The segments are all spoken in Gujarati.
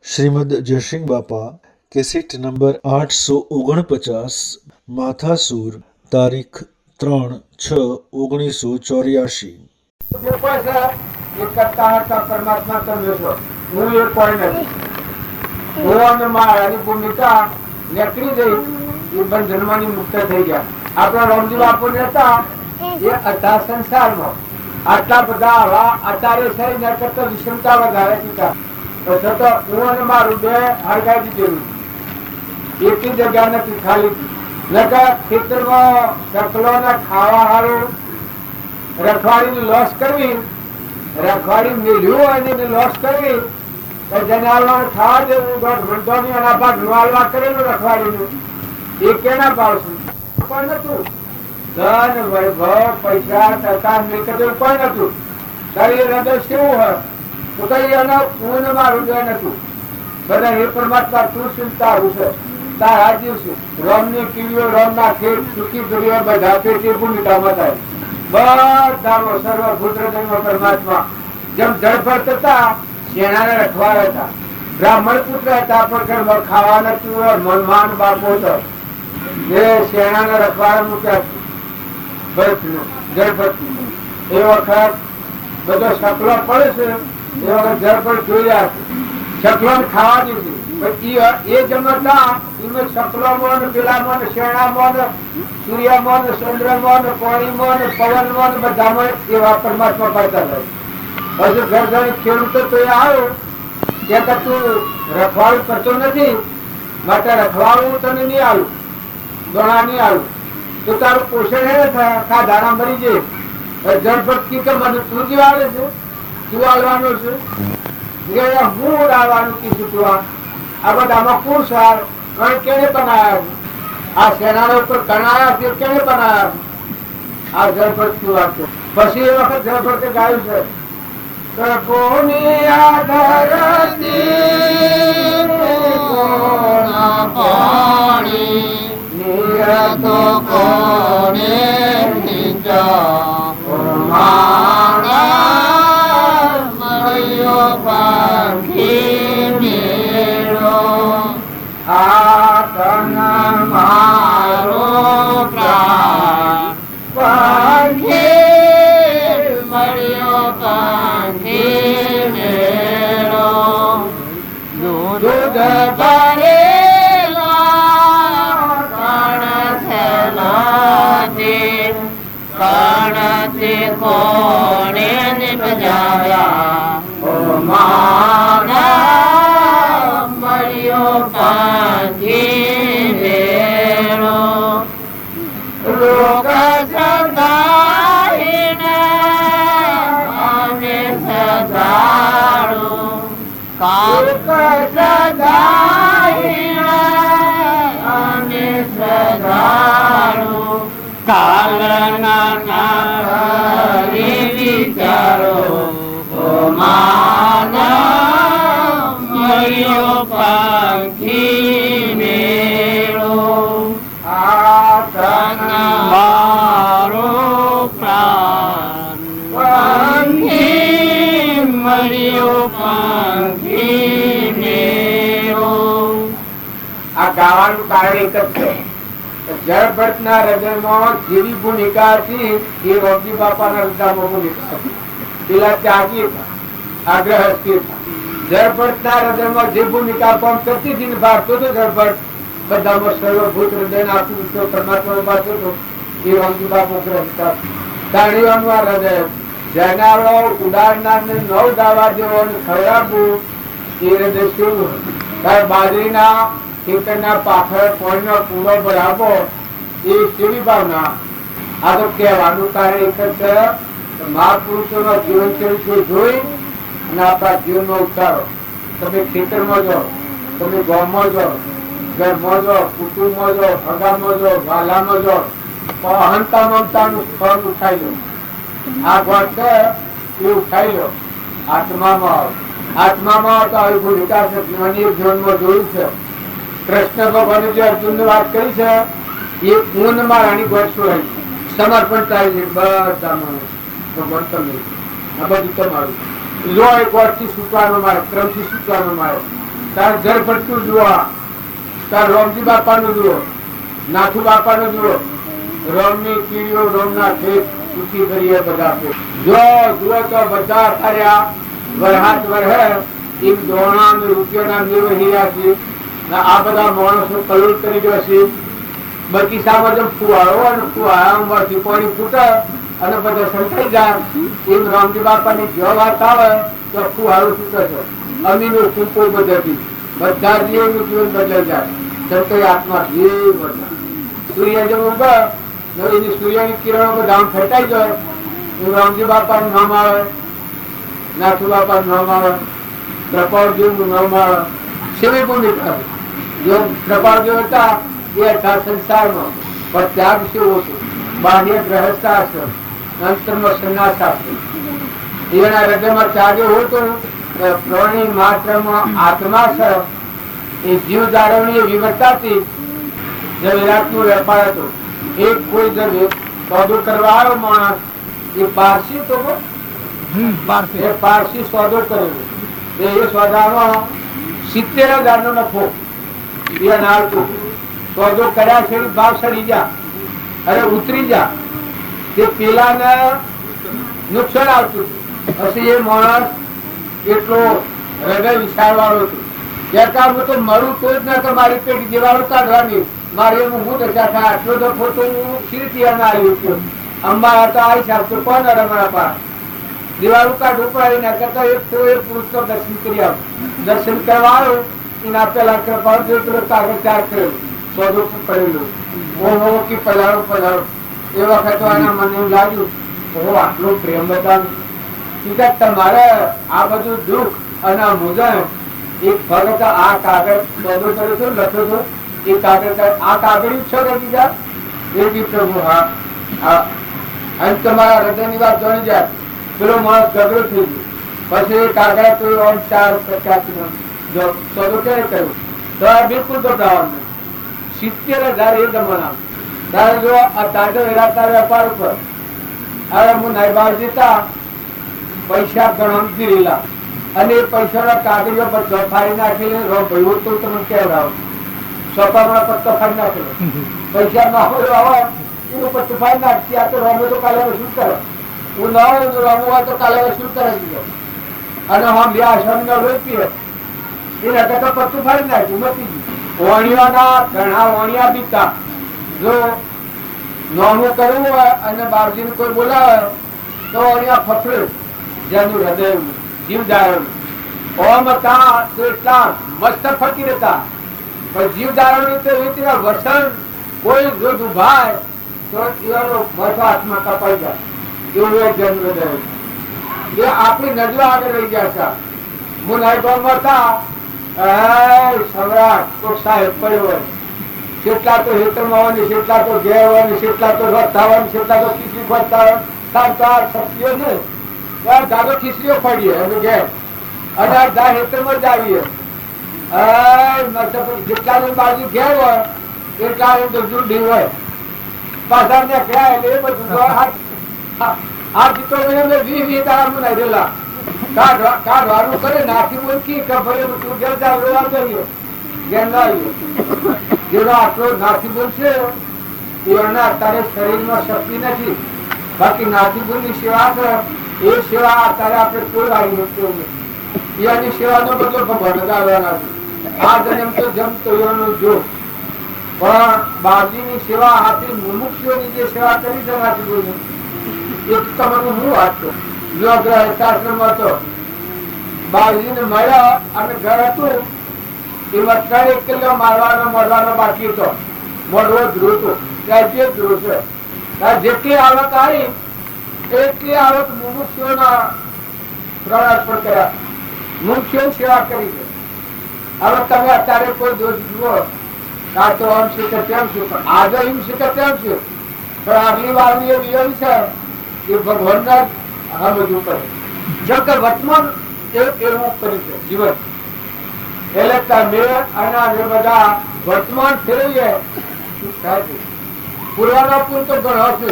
શ્રીમદ જયસિંહ બાપા કેસેટ નંબર 849 માથાસુર તારીખ 3/6/1984। પરમાત્મા તમે છો, હું એ કોઈ નથી. હું અને મારી ભૂમિકા નીકળી ગઈ, એ બંધનમાંથી મુક્ત થઈ ગયા. આપણા રામજી બાપુ હતા એ હતા સંસારમાં આટલા બધા હવા અત્યારે થઈ ને કરતા વિષમતા વધારે દીધા. હું અને મારું બે હરગાઈ દીધેલું, એક જગ્યા નથી ખાલી. ખેતરમાં ચકલોને ખાવા હારું રખવાડી લોસ કરવી, રખવાડી મેળ્યું અને લોસ કરવી, જનાવર ખાવા દેવું, વૃદ્ધોની અનાભાગ લુવાલવા કરેલું રખવાડીનું, એ કેના પાડશું? પણ નતું. ધન વૈભવ પૈસા ટકા મિલકતો કોઈ નતું. તારી હૃદય કેવું હોય તો કઈ એના હું મારું બે નતું. બધા એ પરમાત્મા તું ચિંતા છે તારા દિવસે રોમ ની કીડીઓ, રોમ ના ખેત, સુખી દુનિયા બધા પેટી ભૂમિકામાં થાય. બધાનો સર્વભૂત હૃદયમાં પરમાત્મા જેમ જળભર હતા, શેણાને રખવાડ હતા, બ્રાહ્મણ પુત્ર હતા, પણ ઘરમાં ખાવા નતું, મનમાન બાપો હતો, જે શેણાને રખવાડ મૂક્યા જળભર. એ વખત બધો શકલો પડે છે, એ વખત જળભર જોયા શકલો ખાવા દીધી. એ જમતા એમાં શકલોમાં, પેલામાં, શેણામાં, સૂર્યમાં, ચંદ્રમાં, પાણીમાં, પવનમાં બધામાં એવા પરમાત્મા પડતા થાય. હજુ ઘર ઘર ખેડૂતો તો એ આવ્યો કે તું રખવાડું કરતો નથી, માટે રખવાડું તને નહીં આવ્યું, દોણા નહીં આવ્યું તો તારું પોષણ એ થાય, કા દાણા મરી જાય. જળભક્તિ કે મને તું જ આવે છે, તું આવવાનું છે, હું આવવાનું કીધું તું. આ બધામાં કોણ સાર કણ કેને બનાવ્યા? આ સેનાના ઉપર કણાયા તે કેને બનાવ્યા? આ જળભક્તિ વાત છે. પછી એ વખત જળભક્તિ ગાયું છે, કોની આધારતી પાણી નિરતો કોને મારો પ્રાણ પંખી મળ્યો, પંખી મેળો દૂધ કણથી કોણે નિપજાવ્યા, મારા મળ્યો પંખી મેળો. લોક સદાહીને અને સદાળું, કાલક સદાહીને અને સદાળું, કાલના વિચારો માના મળ્યો પંખી મેળો. મારો પ્રાણ પંખી મળ્યો, પંખી મેળો. આ ગાવાનું કારણ એક જ છે, જળભટ્ટ ના હૃદયમાં જેવી ભૂમિકા હતી એ રોમજી બાપાના હૃદયમાં ભૂમિકા હતી. પેલા ત્યાગી હતા, આગ્રહસ્થી હતા. જળભટ્ટ ના હૃદયમાં જે ભૂમિકા કામ કરતી હતી ને ભાગતો હતો જળભટ્ટ, બધામાં સર્વભૂત હૃદય આપતું પરમાત્મા બાતો હતો એ રોમજી બાપુ હતા. તાણીઓનું આ હૃદય જનારો ઉડાડનાર ને 9 દાવા જેવો ખવડાવવું એ હૃદય કેવું હોય. બાજરીના ખેતરના પાછળ પાણીનો પૂરો ભરાવો એ કેવી ભાવના. આ તો કહેવાનું કારણ એક જ છે, મહાપુરુષોનો જીવન ચરિત્ર જોઈ અને આપણા જીવનનો ઉતારો. તમે ખેતરમાં જાઓ, તમે ગામમાં જાઓ, ઘરમાં જાઓ, કુટુંબમાં જાઓ, હગામાં જાઓ, વાલામાં જાઓ, અહંતા મમતાનું ફળ ઉઠાઈ લો. આ ઘર છે એ ઉઠાઈ લો. આત્મામાં આત્મામાં તો આવી ભૂમિકા છે, જીવનમાં જોયું છે. કૃષ્ણ ભગવાને જે અર્જુન ની વાત કરી છે એ ઊન મારાની ગોળ છોડાય સમર્પણ થાય છે બધા માણસ ભગવાન તમને આ બધું તમારું. લો એક વર્ષથી છૂટવાનો મારે, ક્રમથી છૂટવાનો મારે. તાર જળ ભટકું જુઓ, તાર રોમજી બાપાનું જુઓ, નાથુ બાપાનું જુઓ, રોમની કીડીઓ, રોમના ખેત ઉઠી કરીએ બધા જો જુઓ તો બધા કર્યા વરહાત વરહે એક દોણા રૂપિયાના નિર્વહી રહ્યા છે. આ બધા માણસો કલોલ કરી ગયો છે. બગીચામાં જેમ ફુવારો અને ફુવારામાંથી પાણી ફૂટે અને બધા સંતાઈ જાય એમ રામજી બાપાની જો વાત આવે તો ફુવારો ફૂટે છે. અમીનો કૂપો બદલતી બધા જીવનું જીવન બદલાઈ જાય. સંતાઈ આત્મા જે બધા સૂર્ય જેમ ઉગે એની સૂર્યની કિરણો બધા આમ ફેટાઈ જાય એમ રામજી બાપાનું નામ આવે, નાથુ બાપાનું નામ આવે, કૃપાળજીનું નામ આવે. સેવી ભૂમિકા જો કૃપાળજી હતા એ હતા સંસારમાં પણ ત્યાગ સેવો હતો. બાહ્ય ગ્રહસ્થાશ્રમ, અંતરમાં સંન્યાસાશ્રમ. એના હૃદયમાં ત્યાગ્યો હતો. પ્રાણી માત્રમાં આત્મા છે એ જીવ જાળવણી વિવરતાથી જે વિરાટનો વેપાર હતો. એક કોઈ જે સોદો કરવા આવ્યો માણસ એ પારસી તો પારસી સોદો કરેલો એ સોદામાં 70,000 નો નફો એ નાળતું. સોદો કર્યા છે ભાવ સડી જા અને ઉતરી જા તે પેલાને નુકસાન આવતું. પછી એ માણસ એટલો હૃદય વિશાળ વાળો હતો. કહેતા હું તો મરું તો જ ના તો મારી પેટી દિવાળો કાઢવાની મારે એમ હું દશા થાય આટલો તો ફોટો શીરતીયામાં આવ્યો હતો. અંબાયા તો આવી શકતો કોણ રમણા પા દિવાળું કાઢવું પડે એના કરતા એક તો એ પુરુષ તો દર્શન કરી આવ. દર્શન કરવા આવ્યો એના પેલા કૃપાળ પેલો કાગળ તૈયાર કરેલો સોદો કરેલો મોહો કે પધારો પધારો. એ વખત આના મને એવું લાગ્યું ઓ આટલો પ્રેમ બતાવ્યો. તમારે આ બધું દુઃખ અને આ મુજબ એક ભગત આ કાગળ સોદો કર્યો છો લખ્યો છો એ કાગળ આ કાગળ છો બીજા એ બી પ્રભુ હા અને તમારા હૃદયની વાત જાણી જાય. પેલો માણસ ગગડો થઈ ગયો. પછી એ કાગળ તો 450 સોદો ક્યારે કર્યો તો આ બિલકુલ ગભરાવાનું 70,000 એ જમાના તારે જો આ તાજો હેરાતા વેપાર ઉપર હવે હું નાયબાર જતા પૈસા ગણમતી રેલા અને એ પૈસાના કાગળિયો પર ફાડી નાખીને ભાઈ તો તમે કહેવાય સોપામાં પત્તો ફાડી નાખેલો પૈસા ના હોય આવે એનું પત્તું ફાડી નાખતી. આ તો રોમે તો કાલે શું કરે હું ના રમવું હોય તો કાલે શું કરે દીધો અને હમ બે આશ્રમ લોહી પીએ એના કરતા પત્તું ફાડી નાખ્યું મતી ગયું. વાણિયાના ઘણા વાણિયા બીતા જો નોમું કરવું હોય અને બાપજીને કોઈ બોલાવે તો વાણિયા ફફડે જેનું હૃદય જીવ ધારણ ઓમ હતા તો એટલા મસ્ત ફકી રહેતા પણ જીવ ધારણ તો એ વસન કોઈ જો દુભાય તો એનો મઠો હાથમાં કપાઈ જાય એવું એક જન્મ હૃદય એ આપણી નજરો આગળ રહી ગયા છે. હું નાયકોમાં હતા સમ્રાટ કોઈ સાહેબ પડ્યો હોય કેટલા તો હેતરમાં હોય કેટલા તો ઘેર હોય કેટલા તો રથ થવાની કેટલા તો ખીચડી ફરતા હોય શક્તિઓ ને દાદો ખીચડીઓ પડીએ અને ઘેર અને દા હેતરમાં જ આવીએ જેટલા બાજુ ઘેર હોય એટલા તો જુડી હોય પાછા ને ગયા એટલે એ બધું આ ચિત્રો 20 દાડા મુનાયેલા કાઢવાનું કરે નાખી બોલકી કે ભલે તું ઘેર જાવ રોવા કરીએ ઘેર ના આવ્યો જેનો આટલો નાથી બોલશે એના અત્યારે શરીરમાં શક્તિ નથી. બાકી નાથી બોલની સેવા છે એ સેવા અત્યારે આપણે કોઈ વાળી નથી. એની સેવાનો બધો ભગવાન આવવાના છે. આ જન્મ તો જમતો એનો જો પણ બાજીની સેવા હાથી મુમુક્ષોની જે સેવા કરી છે નાથી બોલની એ તમારું હું વાત છું. જો ગ્રહ શાસ્ત્રમાં હતો બાજીને મળ્યા અને ઘર હતું એમાં 3 કિલો મારવાનો બાકી હતો. મોઢવો ધ્રુવ હતો ત્યાં જે ધ્રુવ છે જેટલી આવક આવી એટલી આવક મુમુક્ષોના પ્રાણ અર્પણ કર્યા. મુમુક્ષો સેવા કરી છે. હવે તમે અત્યારે કોઈ દોષ જુઓ આ તો આમ છે કે તેમ છે પણ આજે એમ છે કે તેમ છે પણ આગલી વારની એવી એવી છે કે ભગવાનના આ બધું કરે જો કે વર્તમાન એવું કર્યું છે જીવન એટલે તમે અને બધા વર્તમાન ફેરવીએ પૂર્વનો પૂર તો ઘણો છે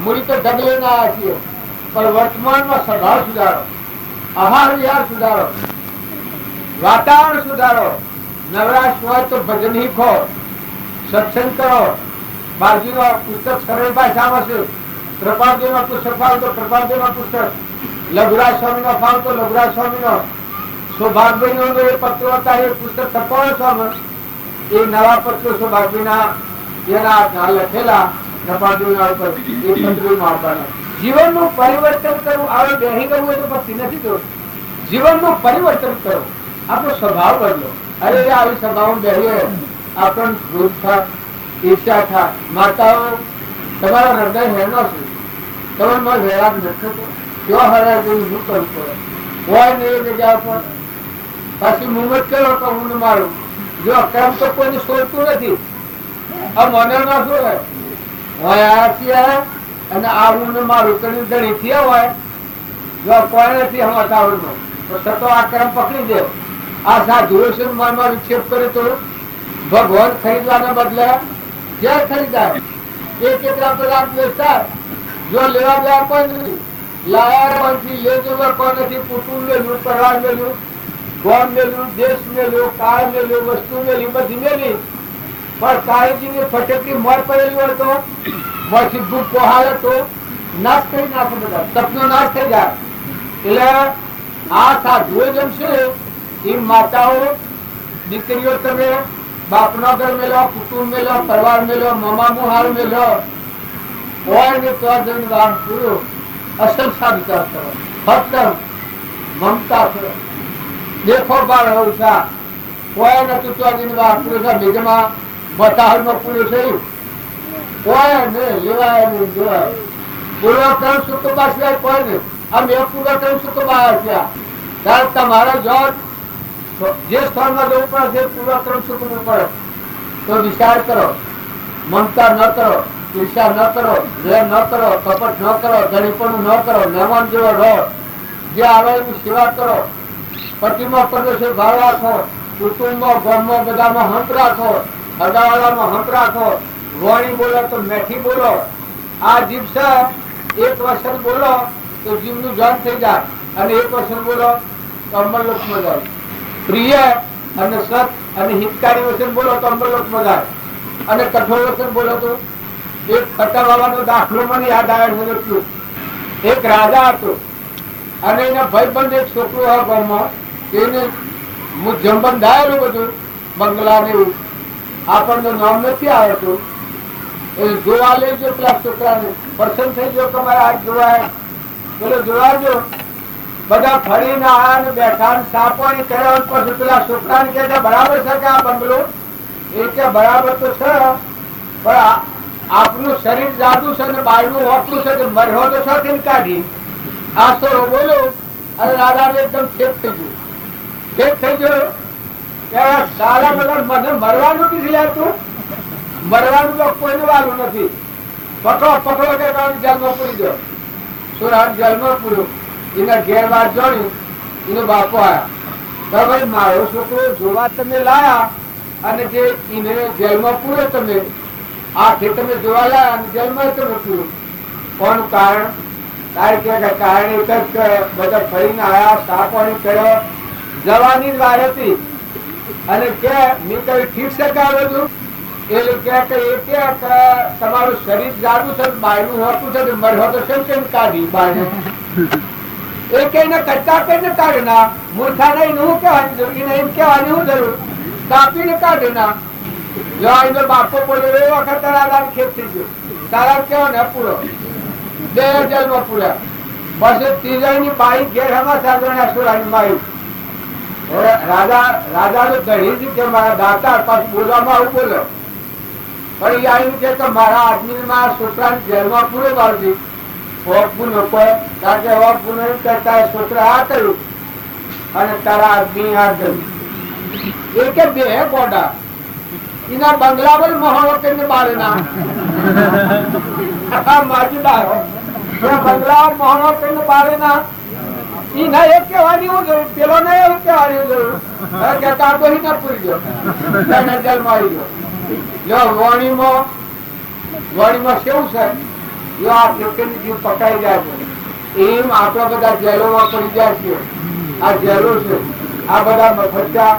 મૂડી તો ઢગલે ના છીએ પણ વર્તમાનમાં સ્વભાવ સુધારો, આહાર વિહાર સુધારો, વાતાવરણ સુધારો. નવરાશ હોય તો ભજન શીખો, સત્સંગ કરો. બાજુમાં પુસ્તક સરળ ભાષામાં છે. કૃપાલદેવના પુસ્તક ફાવ તો કૃપાલદેવના પુસ્તક, લઘુરાજ સ્વામીનો ફાવ તો લઘુરાજ સ્વામીનો, સૌભાગભાઈનો એ પત્રો હતા એ પુસ્તક છપાયો સ્વામી, એ નવા પત્રો સૌભાગભાઈના એના લખેલા કૃપાલદેવના ઉપર એ પત્રોમાં આપવાના. જીવનનું પરિવર્તન કરવું, આવે બેહી કરવું એ તો ભક્તિ નથી કરવું. જીવનનું પરિવર્તન કરો, આપણો સ્વભાવ બદલો. અરે આવી સ્વભાવ બેહીએ આપણને ભૂલ થાય, ઈર્ષા થાય. માતાઓ તમારો હૃદય હેરનો છે, તમારે હેરાન નથી થતો, કેવો હરાય શું કરવું પડે હોય ને એ જગ્યા પર પાછી મુહમ્મદ કરો તો હું મારું. જો અક્રમ તો કોઈને છોડતું નથી. આ મને ના છોડે હોય આ અને આ હું મારું કરી ધણી થયા હોય, જો કોઈ નથી હમણાં તો સતો આ ક્રમ પકડી દે. આ સાધુઓ છે મનમાં વિક્ષેપ કરે તો ભગવાન ખરીદવાના બદલે ઘેર ખરીદાય. એક લાખ વેચતા, જો લેવા ગયા કોઈ નથી, લાયા કોઈથી લે જવા કોઈ નથી. કુટુંબ મેલું, પરિવાર મેલું, ગોમ મેલું, દેશ મેલું, કાળ મેલું, વસ્તુ મેલી, બધી મેલી. પણ કાળજીની ફટેકડી મોર પડેલી હોય તો મોરથી ભૂખ પોહાડે તો નાશ કરી નાખે, બધા સપનો નાશ થઈ જાય. એટલે આ સાધુઓ જેમ છે એ માતાઓ દીકરીઓ તમે બાપના ઘર મેલો, કુટુંબ મેલો, પરિવાર મેલો, મામા મુહાર મેલો હોય ને તો વાર પૂરો અસલ સા વિચાર કરો. ફક્ત મમતા કરો. દેખો બાર હોશા હોય ને તું તો વાર પૂરો છે. ભેગમાં બતાવમાં પૂરો થયું હોય ને લેવાય ને જોવાય. પૂર્વક્રમ સુખબા સિવાય કોઈ ને આ મેં પૂર્વક્રમ સુખબા થયા ત્યારે તમારા જોર જે સ્થળમાં જવું પડે છે પૂર્વક્રમ સુખવું પડે તો વિચાર કરો. મમતા ન કરો, ઈર્ષા ન કરો, વેર ન કરો, કપટ ન કરો, ધણીપણું ન કરો, મહેમાન જેવો રહો, જે આવે એની સેવા કરો, પતિમાં પ્રદેશ ભાવ રાખો, કુટુંબમાં ગામમાં બધામાં હંત રાખો, અગાવાળામાં હંત રાખો. વાણી બોલો તો મેઠી બોલો. આ જીભ છે એક વચન બોલો તો જીભનું જન થઈ જાય, અને એક વચન બોલો તો અમરલોકમાં જાય. પ્રિય અને સત અને હિતકારી વચન બોલો તો અમરલોકમાં જાય, અને કઠોર વચન બોલો તો એક ફટાવાળાનો દાખલો મને યાદ આવે છે. એક રાજા હતો અને એના ભાઈબંધ એક છોકરો હતો ગામમાં, એને જંબન ડાયેલું બધું બંગલા ને એવું, આપણને નામ નથી આવડતું. એ જોવા લેજો પેલા છોકરાને, પસંદ થઈ ગયો કે મારે આજ જોવાય, પેલો જોવાજો. બધા ફરીને આયા ને બેઠા સાપવાની કર્યા પછી પેલા છોકરાને કે બરાબર છે કે આ બંગલો? એ કે બરાબર તો છે, પણ આપનું શરીર જાદુ છે ને બાયનું હોતું છે, મર્યો તો સાથે કાઢી આ તો બોલો. અને રાજાને એકદમ ઠેક થઈ ગયું. ઠેક થઈ ગયો સારા બધા મને મરવાનું નથી લાગતું, મરવાનું તો કોઈને વાલું નથી. પકડો પકડો કે જેલમાં પૂરી દો. સુરાજ જેલમાં પૂર્યો. એના ઘેર વાત જોડ્યું, એનો બાપો આવ્યા. ભાઈ મારો છોકરો જોવા તમે લાયા અને જે એને જેલમાં પૂર્યો, તમે આખે તમે જોવા લાયા અને જેલમાં તમે પૂર્યો. કોણ કારણ? તારે કે કારણ એક જ બધા ફરીને આવ્યા, સાપણી કર્યો, જવાની જ વાર હતી. અને કે મેં કઈ ઠીક છે કે બધું? એટલે કે તમારું શરીર જાડું છે, બાયનું હોતું છે, મર્યો તો કેમ કાઢી બાયને? એ કઈને કટકા કઈને કાઢે ના, મૂર્ખા નહીં હું કહેવાની જરૂર, એમ કહેવાની હું જરૂર, કાપીને કાઢે ના. જો એનો બાપો બોલ્યો એ વખત તારા ખેત થઈ ગયો. તારા કેવો ને પૂરો 2000 માં પૂર્યા. પછી ત્રીજાની બાઈ ઘેર હમા સાંજણા સુરાની બાઈ રાજા નો ધણી કે મારા દાતા પાછું બોલવામાં આવું બોલો. પણ એ આવ્યું કે મારા આદમી મારા છોકરાને જેલમાં પૂરો મારજી કારણ કે કરતા છોકરા આ કર્યું અને તારા આદમી આ કર્યું. એ કે બે ગોડા એના બંગલા પર મહોળો કરીને બારે ના માજીદાર બંગલા મહોળો કરીને બારે ના. એના એક કહેવાની હું જરૂર, પેલો ને એવું કહેવાની જરૂર કે કારબોહી ના પૂરી ગયો જેલમાં આવી ગયો. જો વાણીમાં કેવું છે, જો આ ખેતીની જીવ પકાઈ જાય છે એમ આપણા બધા જેલોમાં પડી જાય છે. આ જેલો છે આ બધા મફતના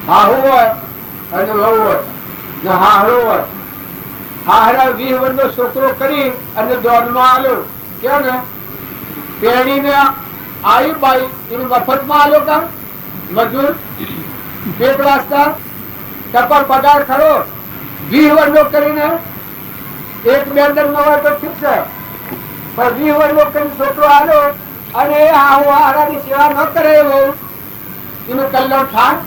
હાહુ હોય અને વહુ હોય ને હાહરો હોય. હાહરા 20 વર્ષનો છોકરો કરી અને દોડમાં આવ્યો કેમ ને પેણીને આવી બાઈ એને મફતમાં આવ્યો કામ મજૂર પેટ વાસ્તા ટપર પગાર ખરો 20 વર્ષનો કરીને એક બે દરમાં હોય તો ઠીક છે પણ 20 વર્ષનો કરીને છોકરો આવ્યો અને આહુ હારાની સેવા ન કરે એવો એનું કલ્યાણ થાય.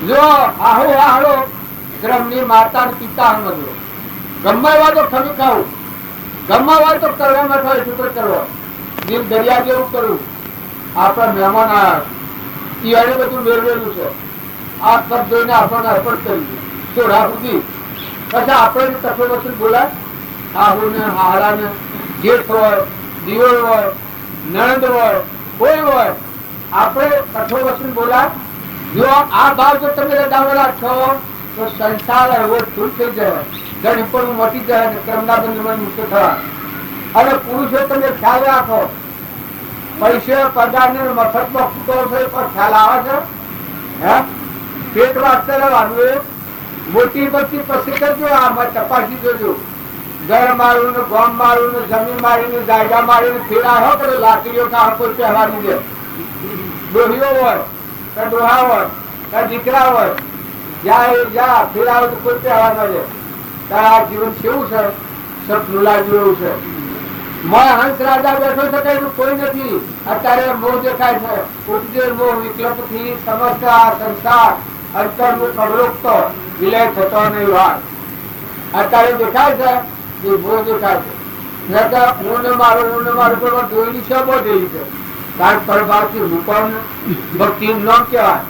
જો આહુ હારો ગ્રહની માતા પિતા સમજો ગમાવા તો ખમી ખાવું ગમાવા તો કરવામાં થાય શુક્ર કરવો દિલ દરિયા જેવું કરવું. આપણા મહેમાન આવ્યા ઈયાને બધું મેળવેલું છે આ પદ જોઈને આપણને અર્પણ કર્યું સોડા સુધી પછી આપણે કઠોર વસ્તુ બોલાય આહુને હારાને જેઠ હોય દિયોળ હોય નણંદ હોય કોઈ હોય આપણે કઠોર વસ્તુ બોલાય. જો આ ભાવ જો તમે લગાવેલા છો તો સંસાર એવો દૂર થઈ જાય ઘર ઉપર મોટી જાય અને કર્મના બંધમાં મુક્ત થવા. અને પુરુષો તમે ખ્યાલ રાખો પૈસે પગાર ને મફતમાં ખૂટો છે પણ ખ્યાલ આવે છે હે પેટ વાસ્તે રહેવાનું મોટી બધી પછી કરજો આમાં તપાસી જોજો ઘર મારું ને ગોમ મારું ને જમીન મારીને જાયગા મારીને ફેરા હો કરે લાકડીઓ કામ કોઈ પહેવાની દે ડોહીઓ હોય કે ડોહા હોય કે દીકરા હોય જા ફેરા હોય તો કોઈ પહેવા ન દે. તારે આ જીવન કેવું છે સપનું લાગ્યું એવું છે. મોય હંસ રાજા બેઠો છે કઈ કોઈ નથી. અત્યારે મોહ દેખાય છે ઉપજે મોહ વિકલ્પ થી સમસ્ત આ સંસાર અંતર નું કવરોક્ત વિલય થતો નહીં વાત અત્યારે દેખાય છે એ મોહ દેખાય છે. હું ને મારું જોયેલી છે બહુ જોયેલી છે. કારણ પરભાવથી મુકમ ભક્તિ ન કહેવાય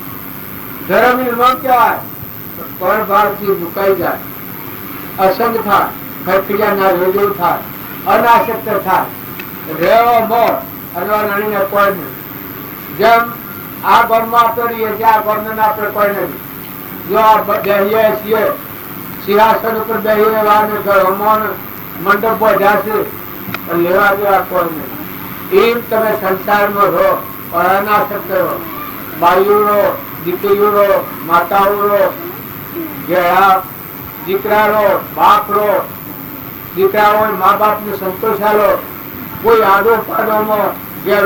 ધર્મ ન કહેવાય પરભાવથી મુકાઈ જાય અસંગ થાય ખરખડિયા ના રોજો થાય અનાશક્ત થાય રેવો મોર અરવા નણીને કોઈ નહીં. જેમ આ ગોળમાં આપણે રહીએ છીએ આ ગોળને આપણે કોઈ નથી. જો આ બેહીએ છીએ સિંહાસન ઉપર બેહી રહેવાને મંડપ બધ્યા છે લેવા દેવા કોઈ નહીં. એમ તમે સંસારમાં રહો પણ અનાશક્ત રહો. બાઈઓ રહો દીકરીઓ રહો માતાઓ રહો દીકરા રહો બાપ રહો દીકરા હોય મા બાપ ને સંતોષ આલો. કોઈ આડો પાડોમાં ઘેર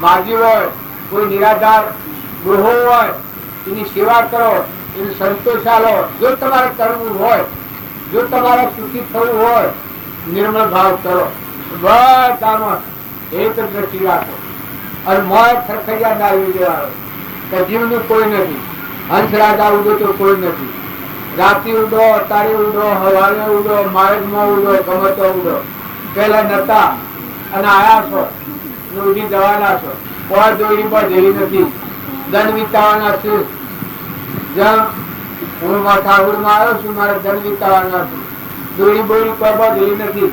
માજી હોય કોઈ નિરાધાર ગૃહો હોય એની સેવા કરો એને સંતોષ આલો. જો તમારે કરવું હોય જો તમારે સુખી થવું હોય નિર્મળ ભાવ કરો બધામાં એક દ્રષ્ટિ રાખો અને મોય ખરખડિયા ના આવી દેવાનો કે જીવનું કોઈ નથી. હંસ રાજા ઉડો તો કોઈ નથી. રાતે ઉડો અતારે ઉડો હવારે ઉડો માર્ગમાં ઉડો ગમે તો ઉડો પેલા નતા અને આયા છો ઉડી જવાના છો કોઈ દોરી પર જેવી નથી. દંડ વિતાવાના છે જેમ હું ઠાકોરમાં આવ્યો છું મારે દંડ વિતાવાના છું. દોરી બોરી કોઈ પર જેવી નથી.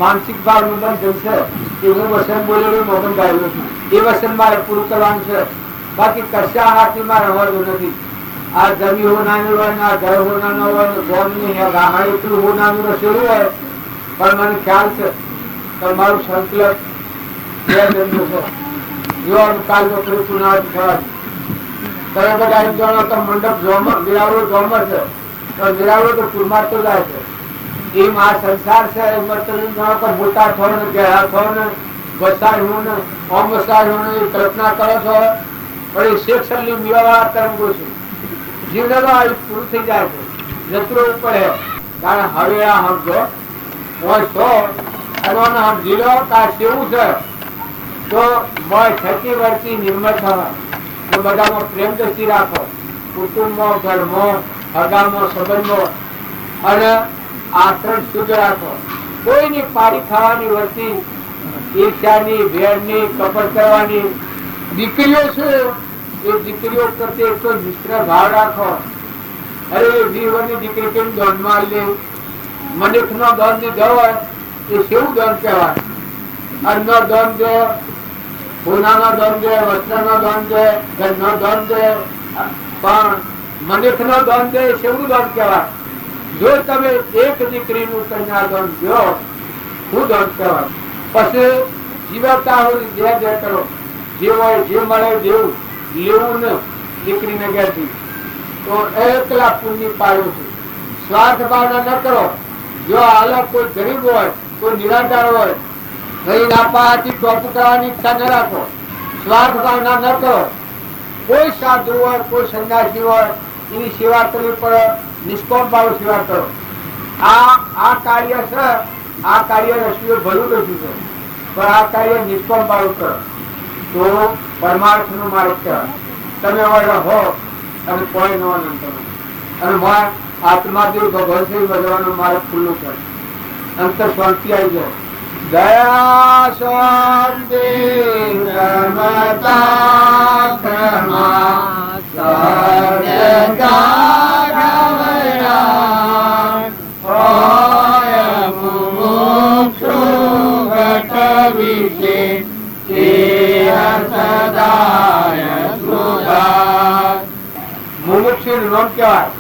માનસિક ભાવ નું બંધ છે કે હું વસન બોલેલું મોગન ગાયેલું છું એ વસન મારે પૂરું કરવાનું છે. બાકી કશા હાથી મારે હોવાનું નથી. આ જમી હોનાનું હોય ને આ ઘર હોનાનું હોય ને ગોમની ગામડી એટલું હોનાનું રસેલું હોય પણ મને ખ્યાલ છે કે મારું સંકલ્પ બે જન્મ છે. જો કાલ નોકરી પુના થવા તમે બધા એક જણો તો મંડપ વિરાવડો જોમર છે તો વિરાવડો તો પુરમાર તો જાય છે. એમ આ સંસાર છે મોટા થો ને ગેરા થો ને વસાય હું ને ઓમ વસાય હું ને કલ્પના કરો છો પણ એ શેક્ષણની મેળવા તરંગો છે. જીવન પૂરું થઈ જાય છે જતરો પડે કારણ હવે આ સમજો હોય છો અને સમજી લો કે આ કેવું છે તો મોય થકી વર્તી નિર્મળ થવા તો બધામાં પ્રેમ દ્રષ્ટિ રાખો. કુટુંબમાં ઘરમાં હગામાં સંબંધમાં અને આચરણ શુદ્ધ રાખો. કોઈની પાડી ખાવાની વર્તી ઈર્ષ્યાની ભેળની કપટ કરવાની. દીકરીઓ છે એ દીકરીઓ પ્રત્યે એક તો મિત્ર ભાવ રાખો. અરે જીવનની દીકરી કેમ દોનમાં લે મનિક નો દોન ની હોય એ કેવું દોન કહેવાય. અન્ન નો દોન દે સોના નો દોન દે વસ્ત્ર નો દોન દે ઘર નો દોન દે પણ મનિક નો દોન દે કેવું દોન કહેવાય. જો તમે એક દીકરીનું કન્યાદાન દો શું દોન કહેવાય. પછી જીવતા હોય જે કરો જે હોય જે મળે જેવું લેવું ને દીકરીને ઘેરથી, તો એકલા પુણ્ય પાડ્યું છે. સ્વાર્થ ભાવના ન કરો. જો હાલત કોઈ ગરીબ હોય, કોઈ નિરાધાર હોય, કઈ નાપાથી ટોપ કરવાની ઈચ્છા ન રાખો. સ્વાર્થ ભાવના ન કરો. કોઈ સાધુ હોય, કોઈ સંન્યાસી હોય, એની સેવા કરવી પડે. નિષ્કામ ભાવ સેવા કરો. આ કાર્ય છે, આ કાર્ય રસ્તીઓ ભલું નથી છે, પણ આ કાર્ય નિષ્કામ ભાવ કરો તો પરમાર્થ નો માર્ગ કહેવાય. તમે રહો અને કોઈ નો અનંત અને આત્માદેવ ભગવાન થી વધવાનો માર્ગ ખુલ્લું કરે. અંતર શાંતિ આવી જાય. દયા શાંતિ સમતા ક્ષમા મુમુક્ષુ નામ કહેવાય.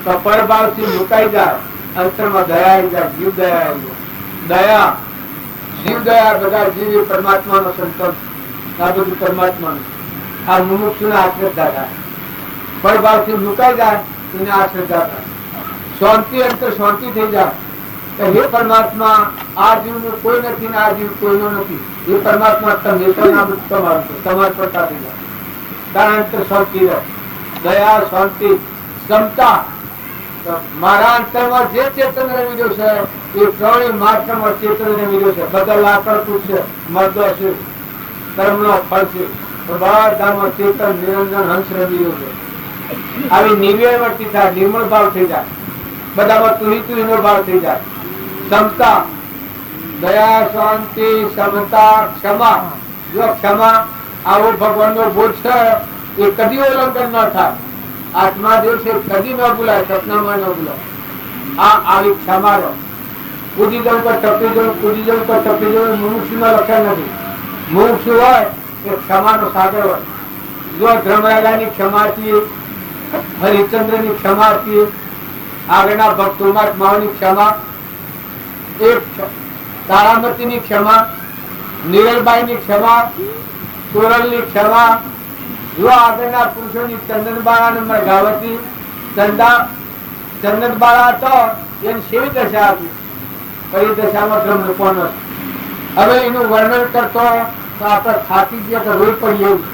તો પરભાવથી મુકાઈ જાય, અંતરમાં દયા આવી જાય, જીવ દયા આવી જાય. દયા, જીવ દયા, બધા જીવ પરમાત્માનો સંતોષ, આ બધું પરમાત્માનું. આ મુમુક્ષુ ને આશ્રદ્ધા થાય. પરભાવથી મુકાઈ જાય એને આશ્રદ્ધા થાય. શાંતિ, અંતર શાંતિ થઈ જાય. હે પરમાત્મા, આ જીવનું કોઈ નથી ને આ જીવ કોઈનો નથી. એ પરમાત્મા તમે તમારું તમારા પડતા થઈ જાય. તારા અંતર શાંતિ રહે. દયા, શાંતિ, ક્ષમતા. મારા અંતરમાં જે ચેતન રમી રહ્યું છે એ ત્રણેય માત્રમાં ચેતન રમી રહ્યું છે. બધા લાકડ છે, મર્દો છે, કર્મનો ફળ છે, બધામાં ચેતન નિરંજન હંસ રમી રહ્યું છે. આવી નિર્વૃત્તિ થાય, નિર્મળ ભાવ થઈ જાય. બધામાં તુરી તુરીનો ભાવ થઈ જાય. ક્ષમતા, દયા, શાંતિ, સમતા, ક્ષમા. જો ક્ષમા આવો ભગવાનનો બોધ છે એ કદી ઉલ્લંઘન ન થાય. આત્માદેવ છે કદી ન ભૂલાય, સપનામાં ન ભૂલાય. આ આવી ક્ષમા લો. કૂદી જવું પર ટપી જવું, કૂદી જવું પર ટપી જવું મુમુક્ષુ નો લક્ષણ નથી. મુમુક્ષુ હોય એ ક્ષમાનો સાગર હોય. જો ધર્મરાજાની ક્ષમા હતી, હરિચંદ્રની ક્ષમા હતી, આગળના ભક્તોની ક્ષમા, એક તારામતીની ક્ષમા, નિરલબાઈની ક્ષમા, સુરલની ક્ષમા, જો આગળના પુરુષોની ચંદનબાળા ને મરઘાવતી ચંદનબાળા તો એની સેવી દશા હતી. કઈ દશામાં ધર્મ રૂપવાનો. હવે એનું વર્ણન કરતો તો આપણે થાકી ગયા કે રોઈ પડી એવું છે.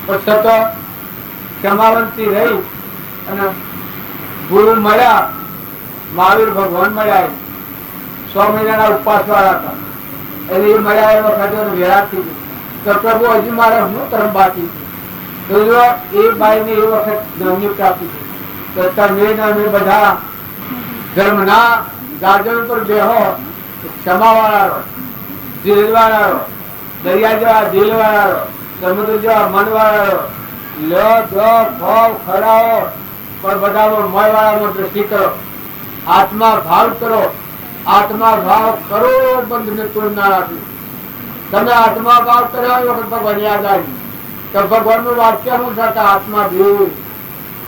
પણ છતાં ક્ષમાવંતી રહી અને ગુરુ મળ્યા, મહાવીર ભગવાન મળ્યા. 100 મહિનાના ઉપવાસ વાળા હતા. એટલે એ મળ્યા એ વખતે વિરાટ થઈ ગયું. તો પ્રભુ હજી મારે શું કર્મ બાકી? તો જો એ બાઈ ને એ વખત ધર્મની પ્રાપ્તિ થઈ. તો તમે અમે બધા ધર્મના ગાર્જન પર બેહો, ક્ષમા વાળા રહો, દિલ વાળા રહો, દરિયા જેવા દિલ વાળા રહો, સમુદ્ર જેવા મન વાળા રહો, લો જો ભાવ ખરાઓ પણ બધામાં મય વાળાનો દ્રષ્ટિ કરો. આત્મા ભાવ કરો. આત્મા ભાવ કરો બંધ ને કોઈ ના રાખ્યું. તમે આત્મા ભાવ કર્યો એ વખત ભગવાન યાદ આવી. તો ભગવાન નું વાક્ય શું છે? આત્મા દેવ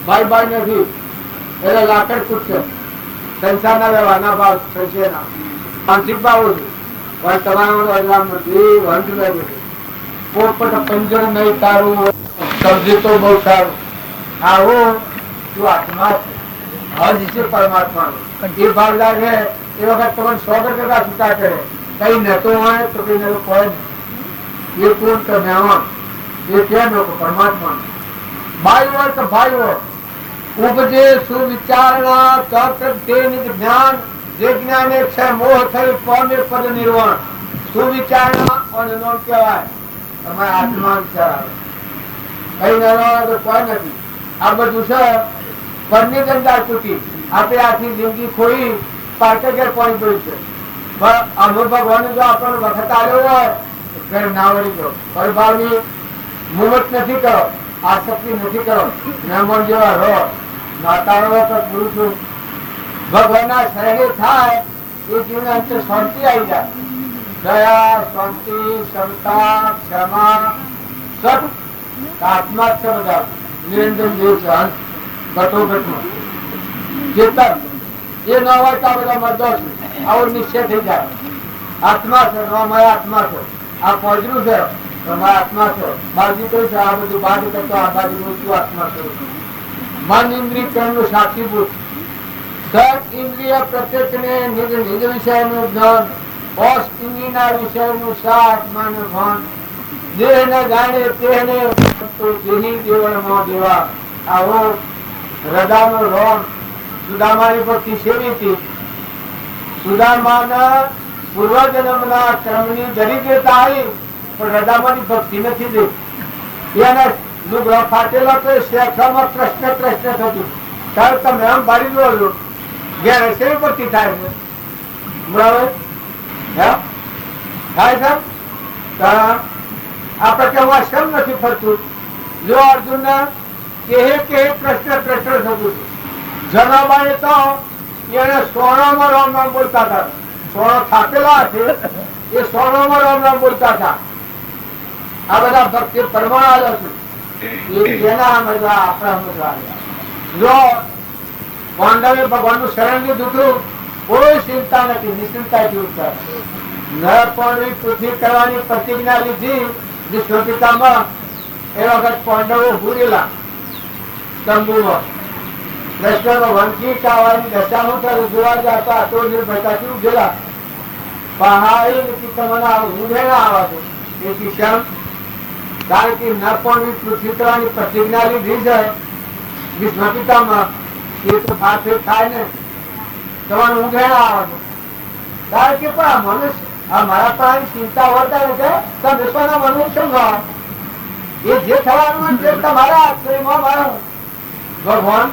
ભાઈ ભાઈ નથી. એટલે લાકડ કૂટશે. સંસારના વ્યવહારના ભાવ થશે ના, માનસિક ભાવો છે. પણ તમારા પોપટ પંજર નહીં તારું, સમજી તો બહુ સારું. આવું તું આત્મા છે, હજ છે પરમાત્મા. એ ભાવ લાગે એ વખત તમને 100 કરતા છૂટા કરે. કઈ નતો હોય તો કઈ નતો કોઈ નહીં. એ કોણ તમે આવા એ કેમ લોકો પરમાત્મા. ભાઈ હોય તો ભાઈ હોય. ઉપજે સુવિચારણા તર્ક તેનિજ જ્ઞાન, જે જ્ઞાન એક છે મોહ થઈ પામે પદ નિર્વાણ. સુવિચારણા અને નો કહેવાય તમારા આત્મા વિચાર આવે. કઈ ન તો કોઈ નથી. આ બધું છે પરની ગંદા કુટી. આપણે આખી જિંદગી ખોઈ પાર્કે ઘેર પાણી પડ્યું છે. પણ અમુક ભગવાન જો આપણને વખત આવ્યો હોય ઘર ના વળી ગયો. પરભાવની મુહૂર્ત નથી કરો, આસક્તિ નથી કરો. મહેમાન જેવા રહો, નાતાળો પર પુરુષો ભગવાનના શરણે થાય એ જીવન અંતે શાંતિ આવી જાય. દયા, શાંતિ, ક્ષમતા, ક્ષમા, સત આત્મા છે. બધા નિરંજન જેવું છે. હંસ ઘટોઘટમાં ચેતન એ ન હોય તો આ બધા મર્દો છે. આવો નિશ્ચય થઈ જાય. આત્મા છે, આત્મા છે. આ પોજરું છે. તમારા આત્મા છો. બાજી કઈ છે? આ બધું બાજ કરતો આ બાજુ શું આત્મા છો? મન ઇન્દ્રિય કર્મનું સાક્ષીભૂત. દસ ઇન્દ્રિય પ્રત્યેકને નિજ નિજ વિષયનું જ્ઞાન, ઓસ ઇન્દ્રિયના વિષયનું આત્માનું ભાન. દેહ ને જાણે તેને દેહી દેવળમાં દેવા. આવો હૃદયનો રોમ સુદામાની ભક્તિ સેવી હતી. સુદામાના પૂર્વજન્મના કર્મની દરિદ્રતા આવી, પણ હૃદયમાંની ભક્તિ નથી થઈ. એને લુગડો ફાટેલો તો શેખામાં પ્રશ્ન થતું. ત્યારે તમે આમ બારી લો ઘેર સેવી ભક્તિ થાય છે. બરાબર થાય છે. આપણે કેવા શમ નથી ફરતું. જો અર્જુન કે પ્રશ્ન થતું. જનાબાએ તો એને સોનામાં રામ નામ બોલતા હતા. સોનો થાપેલા છે એ સોનામાં રામ નામ બોલતા હતા. આ બધા ભક્તિ પરમાણુ છે એના મજા આપણા મજા. જો પાંડવે ભગવાનનું શરણ લીધું હતું, કોઈ ચિંતા નથી, નિશ્ચિંતાથી ઉઠતા. નર પણ પૃથ્વી કરવાની પ્રતિજ્ઞા લીધી વિશ્વપિતામાં. એ વખત પાંડવો ભૂરેલા તંબુમાં. કૃષ્ણ વંશી કાવાની દશામાં જોવા જતા તો નિર્ભયતાથી ઉભેલા. પહાડી નથી તમને ઉભેલા આવા છે. તેથી શમ કારણ કે ન પણ પૃથ્વી કરવાની પ્રતિજ્ઞા લીધી છે વિશ્વપિતામાં. એ તો ફાફે થાય ને તમારે ઉઘેડા આવવાનું. કારણ કે પણ મનુષ્ય આ મારા પ્રાણી ચિંતા વર્તાય છે. તમે પણ મનુષ્ય સમજાવો. એ જે થવાનું છે તમારા આશ્રયમાં મારું ભગવાન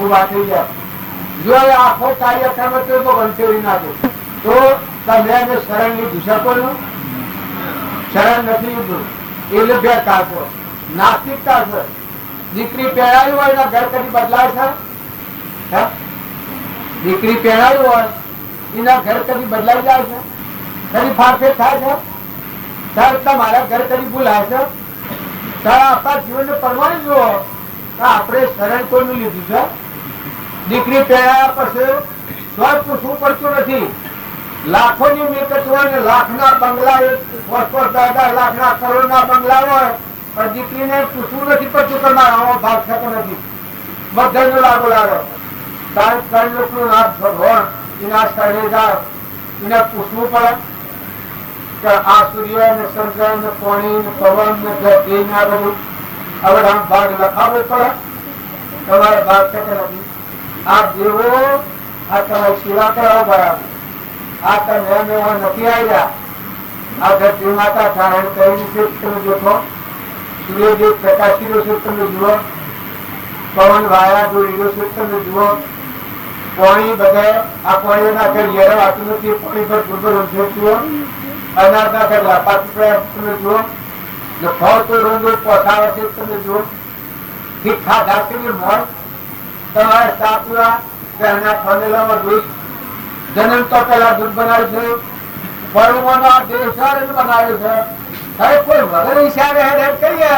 ઉભા થઈ ગયા. જો એ આખો કાર્યક્રમ તો વંચેરી નાખો તો તમે એને શરણ લીધું શકો ને? શરણ નથી લીધું એટલે બેકાર છો, નાસ્તિકતા છે. દીકરી પહેરાવી હોય એના ઘર કદી બદલાય છે? દીકરી પહેરાવી હોય એના ઘર કદી બદલાઈ જાય છે? કદી ફાફેર થાય છે? ત્યારે તમારા ઘર કદી ભૂલાય છે? ત્યારે આપણા જીવનને પરમાણી જુઓ. આપણે શરણ કોઈનું લીધું છે? દીકરી પહેરાયા પછી સ્વર પૂછવું પડતું નથી. લાખોની મિલકત હોય ને લાખના બંગલા, 10 લાખના કરોડના બંગલા હોય, પણ દીકરીને પૂછવું નથી પડતું કે મારા ભાગ થતો નથી. બધાનો લાગો લાગે. કારણ કઈ લોકોનો નાશ ભગવાન એના શરણે જાય એને પૂછવું પડે કે આ સૂર્ય ને ચંદ્ર ને પાણી ને પવન ને ધરતી ને આ બધું હવે આમ ભાગ લખાવવો પડે. તમારે ભાગ થતો નથી. આ દેવો આ તમારી સેવા કરાવો બરાબર. આ તમે એવા નથી આવ્યા. આ ધરતી માતા ધારણ કરી છે તમે જોશો. સૂર્યદેવ પ્રકાશી રહ્યો છે તમે જુઓ. પવન વાયા દોડી રહ્યો છે તમે જુઓ. પાણી બધા આ પાણીના ઘર યર વાતું નથી. પાણી પર ગુરબર જુઓ. અનાજના ઘર લાપાતું તમે જુઓ. ફળ તો રોજ રોજ પહોંચાવે છે તમે જુઓ. ઠીક ઠાક હાથની મોડ તમારે સાપુરા ઘરના ફળેલામાં દૂધ જન્મ તો પેલા દૂધ બનાવ્યું છે. પર્વનો દેશ બનાવ્યું છે. હવે કોઈ વગર હિસાબે હેડ કરીએ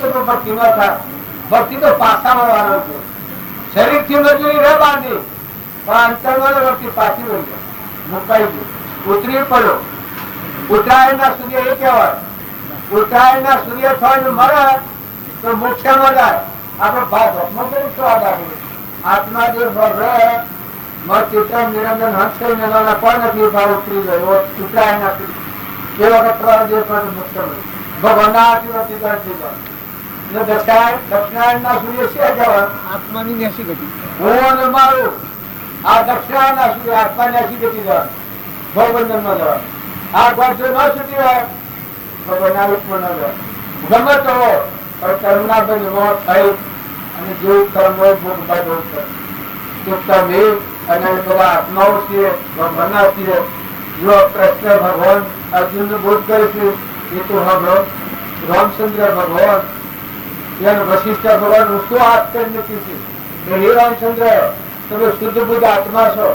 તો ભક્તિ ન થાય. ભક્તિ તો પાસામાં વાળો છે. શરીર થી મજૂરી રહે બાંધી પણ અંતરમાં ભક્તિ પાછી રહી જાય. મુકાઈ ગયું. ઉતરી પડ્યો. ઉત્તરાયણના સૂર્ય એ કહેવાય. ઉત્તરાયણના સૂર્ય થઈને મરે તો મોક્ષમાં જાય. આપણે ભાગવતમાં કઈ સ્વાદ આપીએ. આત્મા જે રહે ચિત્તમ નિરંજન હંસ કઈ મેળવવાના કોઈ નથી. ભાવ ઉતરી ગયો ઉત્તરાયણના સૂર્ય એ વખત મુક્ત ભગવાનના આશીર્વાદથી થઈ જાય. દક્ષિણાયણના સૂર્ય છે કહેવાય આત્માની નેસી ગતિ. હું અને મારું આ દક્ષિણાયણના સૂર્ય આત્માની નેસી ગતિ જવાય. ભવબંધનમાં જવાય. આ ગોઠવે ન છૂટી હોય ભગવાનના રૂપમાં ન જવાય. ગમે તો પણ કરુણા બની મોત થઈ અને જેવું કર્મ હોય ભોગ બાજુ તમે અને બધા આત્માઓ છીએ ભગવાનના છીએ. જો કૃષ્ણ ભગવાન અર્જુન ને બોધ કરે છે એ તો રામચંદ્ર ભગવાન એને વશિષ્ઠ ભગવાન શું હાથ કરીને કીધું કે હે રામચંદ્ર તમે શુદ્ધ બુદ્ધ આત્મા છો.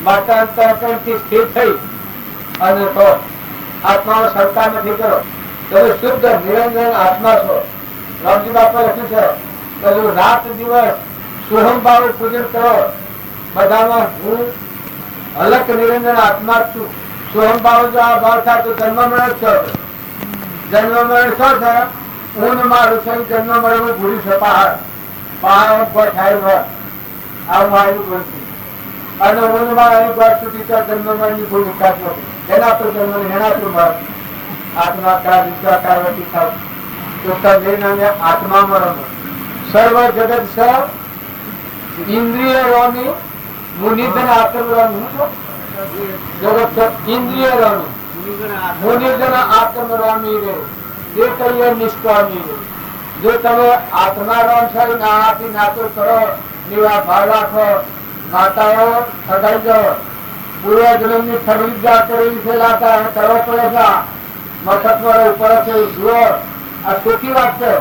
માતા અંતઃકરણથી સ્થિર થઈ અને તો આત્માનો સરકાર નથી કરો. તમે શુદ્ધ નિરંજન આત્મા છો. રામજી બાપા લખ્યું છે કે જો રાત દિવસ સોહમ ભાવ પૂજન કરો. બધામાં હું અલગ નિરંજન આત્મા છું. સોહમ ભાવ જો આ ભાવ થાય તો જન્મ મળે છો. જન્મ મરણ શું છે? ઊન મારું છે, જન્મ મરણ હું ભૂલી છે. પહાડ પહાડ પર થાય આવું આવ્યું બોલતું. અને ઊન માં ગોળ સુધી તો જન્મ મરણ ની કોઈ વિકાસ નથી. એના તો જન્મ એના તો મરણ. આત્માકાર વિશ્વાકાર વટી થાવ તો તમે આત્મામાં રમો. સર્વ જગત છે ઇન્દ્રિય રોની મુનિજન આત્મરોની. જગત છે ઇન્દ્રિય રોની મુનિજન આત્મરોની રે. જે કહીએ નિષ્કામી રે. જો તમે આત્મા રોમ છે નાથી નાતો કરો, નિવા ભાવ રાખો, માતાઓ સગાઈ જાઓ, પૂર્વજન્મ ની ખરીદા કરેલી છે લાતા કરો પડે છે. મફત વાળો ઉપર છે જુઓ, આ સુખી વાત છે.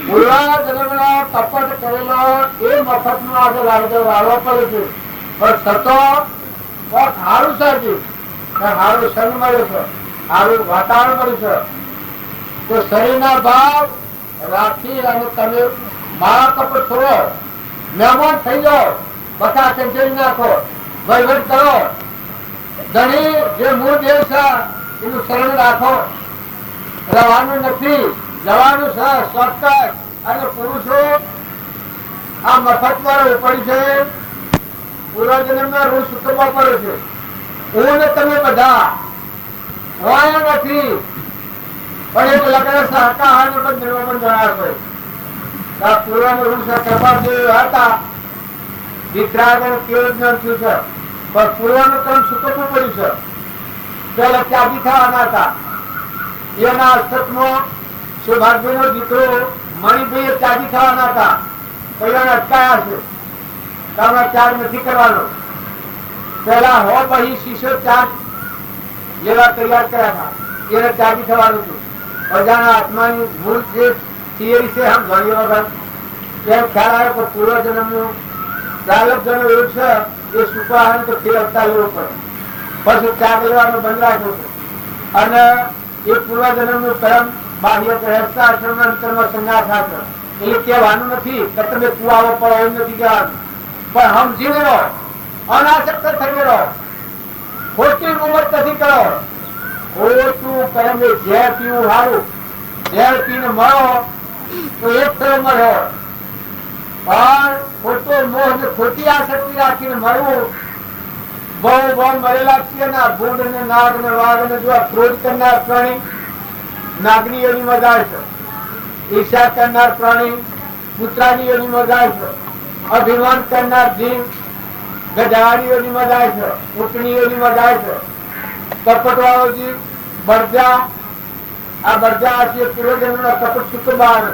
પૂર્વજન્મનો કપટ કરેલો એ મફત નો આજે લાડવો પડે છે. પણ સતો સારું છે, સારું સંગ મળ્યો છે, સારું વાતાવરણ મળ્યું છે. તો શરીરના ભાવ રાખી અને તમે મારા કપટ છોડો, મહેમાન થઈ જાઓ, બધા સંચરી નાખો, વહીવટ કરો. ધણી જે મૂળ દેવ છે એનું શરણ રાખો. રહેવાનું નથી, જવાનું છે શોર્ટકટ. અને પુરુષો આ મફત વાળો ઉપડી છે. પૂર્વજન્મ ના રૂપ ચૂકવવા પડે છે. હું ને તમે બધા હોય નથી, પણ એક લગ્ન શાકાહાર ને પણ નિર્વહન જણાવે છે. પૂર્વ રૂપ કૃપા જે હતા વિતરાગણ કેવું જ્ઞાન થયું છે, પણ પૂર્વનું કામ ચૂકવવું પડ્યું છે. પેલા ત્યાગી થવાના હતા. એના અસ્તકમાં સૌભાગ્ય નો દીકરો મણિભાઈ ત્યાગી થવાના હતા. પહેલા અટકાયા છે, તમે ત્યાગ નથી કરવાનો. પેલા હો પછી શિષ્યો ત્યાગ જેવા તૈયાર કર્યા હતા, એને ત્યાગી થવાનું હતું. પ્રજાના આત્માની મૂળ જે થિયરી છે આમ જાણીએ વગર એમ ખ્યાલ આવે કે પૂર્વજન્મનું પ્રારબ્ધ જન્મ એવું છે એ સુપાહાર તો ફેર અવતાર લેવો પડે. પછી ત્યાગ લેવાનું બંધ રાખ્યું છે. અને એ પૂર્વજન્મનું કર્મ બાહ્ય રહેતા અંતરમાં સંન્યાસ થશે. એટલે કહેવાનું નથી કે તમે કુવાવો પડો એમ નથી કહેવાનું, પણ સમજીને રહો, અનાસક્ત થઈને રહો, ખોટી મુહૂર્ત નથી કરો. ખોટું કર્મ ઝેર પીવું સારું, ઝેર પીને મળો તો એક ફેર મળ્યો, પણ ખોટો મોહ ને ખોટી આસક્તિ રાખીને મળવું બહુ બહુ મળેલા છીએ ને. ભૂંડ ને નાગ ને વાઘ ને જો ક્રોધ કરનાર પ્રાણી નાગની એની મજા છે, ઈર્ષા કરનાર પ્રાણી કૂતરાની એની મજા છે, અભિમાન કરનાર જીવ ગધાની એની મજા છે, ઊંટની એની મજા છે, કપટ વાળો જીવ બરજા. આ બરજા છે પૂર્વજન્મ કપટ શુક્રવાર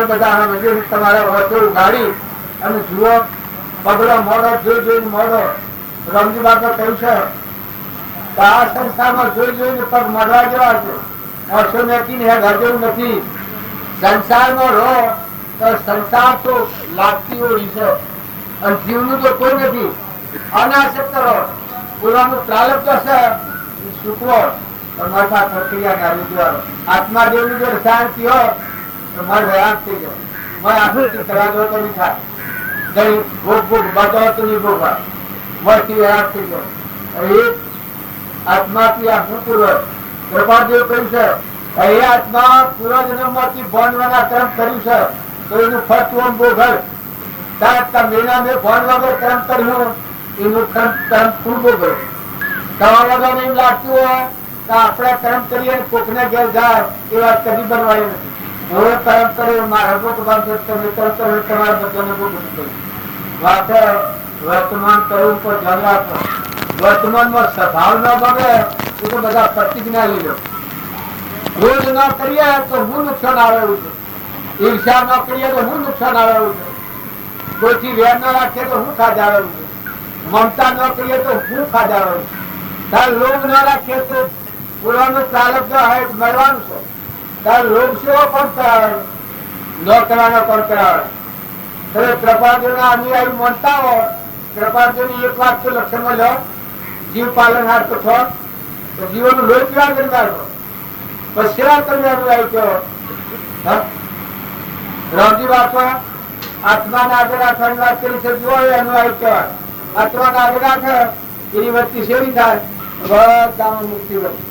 બધા તમારા વચ્ચે ઉગાડી અને જુઓ પગલો મોડો જોઈ જોઈને મોડો. રમજી બાપા કહ્યું છે કે આ સંસ્થામાં જોઈ જોઈને પગ મળવા જેવા છે. વર્ષો મેકીને ઘર જેવું નથી. સંસારમાં રહો તો સંસાર તો લાગતી ઓળી છે અને જીવનું તો કોઈ નથી. અનાસક્ત રહો, પૂર્વનું પ્રારબ્ધ છે સુખવો માથા પ્રક્રિયા કાઢી દેવાનો. આત્મા દેવની જો શાંતિ હોય તો મારે વ્યાયામ થઈ જાય. મારે આકૃતિ કરવા દો તો નહીં થાય. કઈ ભોગ ભોગ બતાવો તો નહીં ભોગવા. મળતી વ્યાયામ થઈ જાય. એ આત્માથી આખું પૂર્વ કૃપાદેવ કહ્યું છે એ આત્મા પૂર્વજન્મ માંથી ભણવાના કર્મ કર્યું છે તો એનું ફળ તું ભોગવ. મેના મેં ભણ વગર કર્મ કર્યું એનું કર્મ તું ભોગવ. દવા વગર એમ લાગતું હોય તો આપણે કર્મ કરીએ કોકને ઘેર જાય એ વાત કદી બનવાની નથી. હું કર્મ કર્યો મારા ભોગ બનશે, તમે કર્મ કરો તમારા બધાને ભોગ કર્યું. વાત વર્તમાન કરવું પર ધ્યાન રાખો. વર્તમાનમાં સ્વભાવ ન બને એ તો બધા પ્રતિજ્ઞા લીધો. રોજ ન કરીએ તો હું નુકસાન આવે એવું છે. ઈર્ષા ન કરીએ તો હું નુકસાન આવે એવું છે. કોઈથી વેર ન રાખીએ તો હું ખાધા આવે એવું છે. મમતા ન કરીએ તો હું ખાધા આવે એવું છે. તાર લોભ ન રાખીએ તો પૂર્વનું પ્રારબ્ધ હોય મળવાનું છે. તાર લોભ સેવો પણ કરાવે, ન કરવાનો પણ કરાવે. તમે કૃપાદેવના અનુયાયી માનતા હો, કૃપાદેવની એક વાત તો લક્ષણમાં લો, જીવ પાલન હાથ તો છો તો જીવનનું લોહી પીવા કરી નાખો. પછી સેવા તમે અનુયાયી કહો. રામજી બાપા આત્માના આગળ રાખવાની વાત કરી છે, જુઓ એ અનુયાયી કહેવાય. આત્માના આગળ રાખે એની વસ્તી સેવી થાય બધામાં મુક્તિ વધે.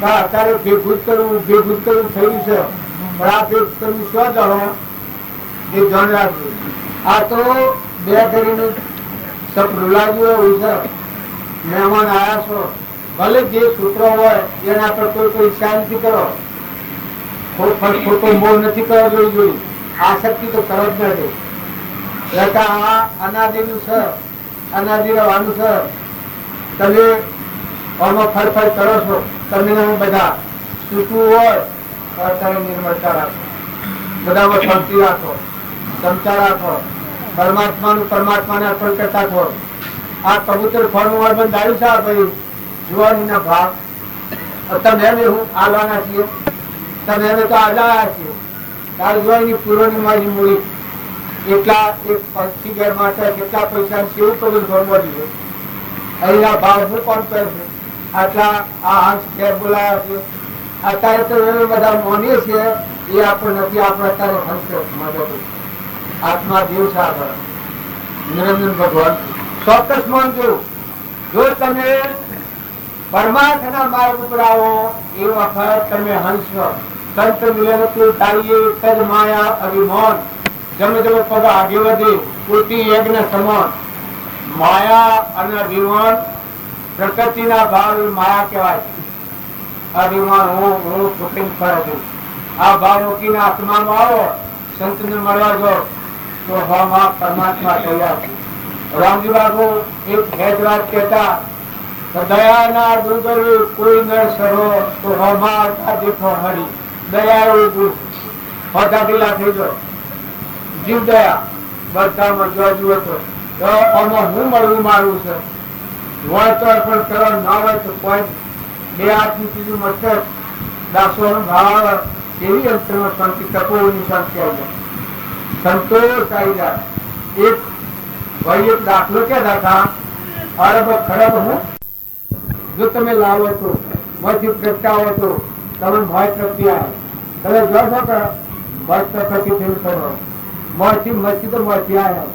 અત્યારે ભેગું કરવું થયું છે, પણ આ ભેગ કરવું શું જાણો એ ધ્યાન રાખજો. આ તો બે કરીને રૂલાવ્યું એવું છે. મહેમાન આવ્યા છો, ભલે જે સૂત્રો હોય એના પર કોઈ ઈચ્છા નથી કરો, ખોટો મોહ નથી કરવો જોઈએ. આસક્તિ તો કરો જ નથી. આ અનાદિનું છે, અનાદિ રહેવાનું છે. તમે આમાં ફરફર કરો છો, તમે બધા સૂકવું હોય તો અત્યારે નિર્મળતા રાખો, બધામાં શાંતિ રાખો, ક્ષમતા રાખો, પરમાત્માને અર્પણ કરતા છો. આ કબૂતર ફળનું હોય બંધાયું છે ભાઈ જુવાનીના ભાગ. તમે અમે હું આલવાના છીએ, તમે અમે તો આજાયા છીએ. તાર જુવાની પૂર્વની મારી મૂડી એટલા એક પક્ષી ઘર માટે કેટલા પૈસા કેવું કબૂતર ફળવા દીધું. અહીંના ભાવ શું કોણ કરે છે? આટલા આ હંસ ઘેર બોલાયા છે. અત્યારે તો એ બધા માનીએ છીએ એ આપણે નથી. આપણે અત્યારે હંસ મદદ આત્મા જીવ છે આગળ નિરંજન ભગવાન ચોક્કસ માનજો. જો તમે પરમાર્થના માર્ગ ઉપર આવો એ વખત તમે હંસ સંત મિલન તારીએ તજ માયા અભિમાન જમે જમે પગ આગે વધે કોટી યજ્ઞ સમાન. માયા અને અભિમાન પ્રકૃતિના ભાવ માયા કહેવાય. અભિમાન હું છૂટીને ફરે છું. આ ભાવ મૂકીને આત્મામાં આવો, સંતને મળવા જો તો હવામાં પરમાત્મા તૈયાર છે. રામજી બાબુ એક હેજ વાત કહેતા, દયાના ડુંગર કોઈ ન સરો તો હવામાં દેખો હરી. દયા એવું દુઃખ હોતા ઢીલા થઈ ગયો. જીવ દયા બધામાં જો જુઓ તો આમાં હું મળવું મારું છે. હોય તો અર્પણ કરો, ના હોય તો કોઈ બે હાથની ચીજું મસ્તક દાસોનો ભાવ આવે એવી અંતરમાં શાંતિ, તપોની શાંતિ આવી જાય, સંતોષ આવી જાય. એક ભાઈ એક દાખલો કહેતા હતા, અરબ ખરબ હું જો તમે લાવો તો મથી પ્રગટાવો તો તમે ભય પ્રગટી આવે. તમે જો છો કે ભય પ્રગટી થયું કરો મથી મથી તો મથી આવ્યા.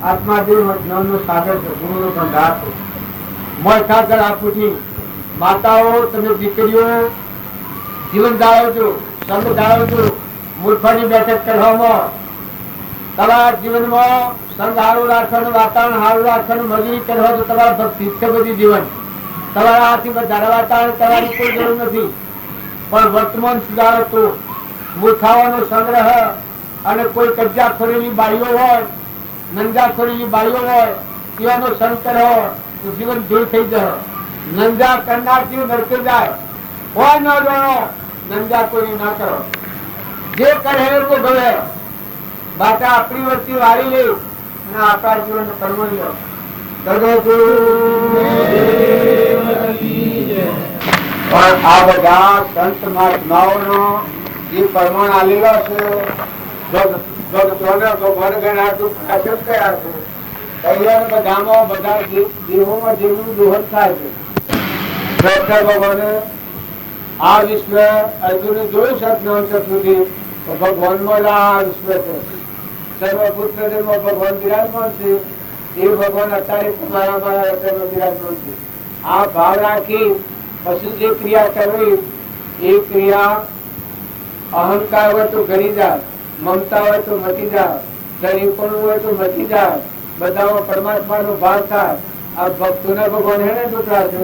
આત્મા દેવ જ્ઞાનનો સાગર છે, ગુરુનો ભંડાર છે. મોટા આગળ આપું માતાઓ, તમે દીકરીઓ જીવન જાળવો છો, સંગ જાળવો છો. મૂર્ખાની બેઠક કરવામાં તમારા જીવનમાં સંગ સારું રાખવાનું, વાતાવરણ સારું રાખવાનું, મજૂરી કરવા તો તમારા ભક્તિ છે બધી જીવન. તમારા હાથથી વધારે વાતાવરણ કરવાની કોઈ જરૂર નથી. પણ વર્તમાન સુધારો તો મૂર્ખાવાનો સંગ્રહ અને કોઈ કબજા ખોરેલી બાઈઓ હોય, નંજા ખોરેલી બાઈઓ હોય એવાનો સંગ કરો તો જીવન દૂર થઈ જાય. નંજા કરનાર જીવ નરકે જાય. હોય ન જાણો નંજા કોઈ ના કરો. જે કરે એ ભલે બાટા આપણી વસ્તી વારી લે અને આપણા જીવન પરમણી લો. પણ આ બધા સંત મહાત્માઓનો જે પરમાણ આલેલો છે, ભગવાન ગણા પ્રકાશિત કર્યા છે. બધામાં બધા દેહોમાં જેવું દોહન થાય છે. ભગવાને આ વિશ્વ અર્જુને જોયું છે જ્ઞાન સુધી તો ભગવાનમાં આ વિશ્વ છે. સર્વપુત્રમાં ભગવાન બિરાજમાન છે. એ ભગવાન અત્યારે તમારા હૃદયમાં બિરાજમાન છે. આ ભાવ રાખી પછી જે ક્રિયા કરવી એ ક્રિયા અહંકાર હોય તો ઘરી જાય, મમતા હોય તો મટી જાય, શરીરપણું હોય તો મટી જાય. બધામાં પરમાત્માનો ભાવ થાય. આ ભક્તોના ભગવાન હે ને ટુકડા છે.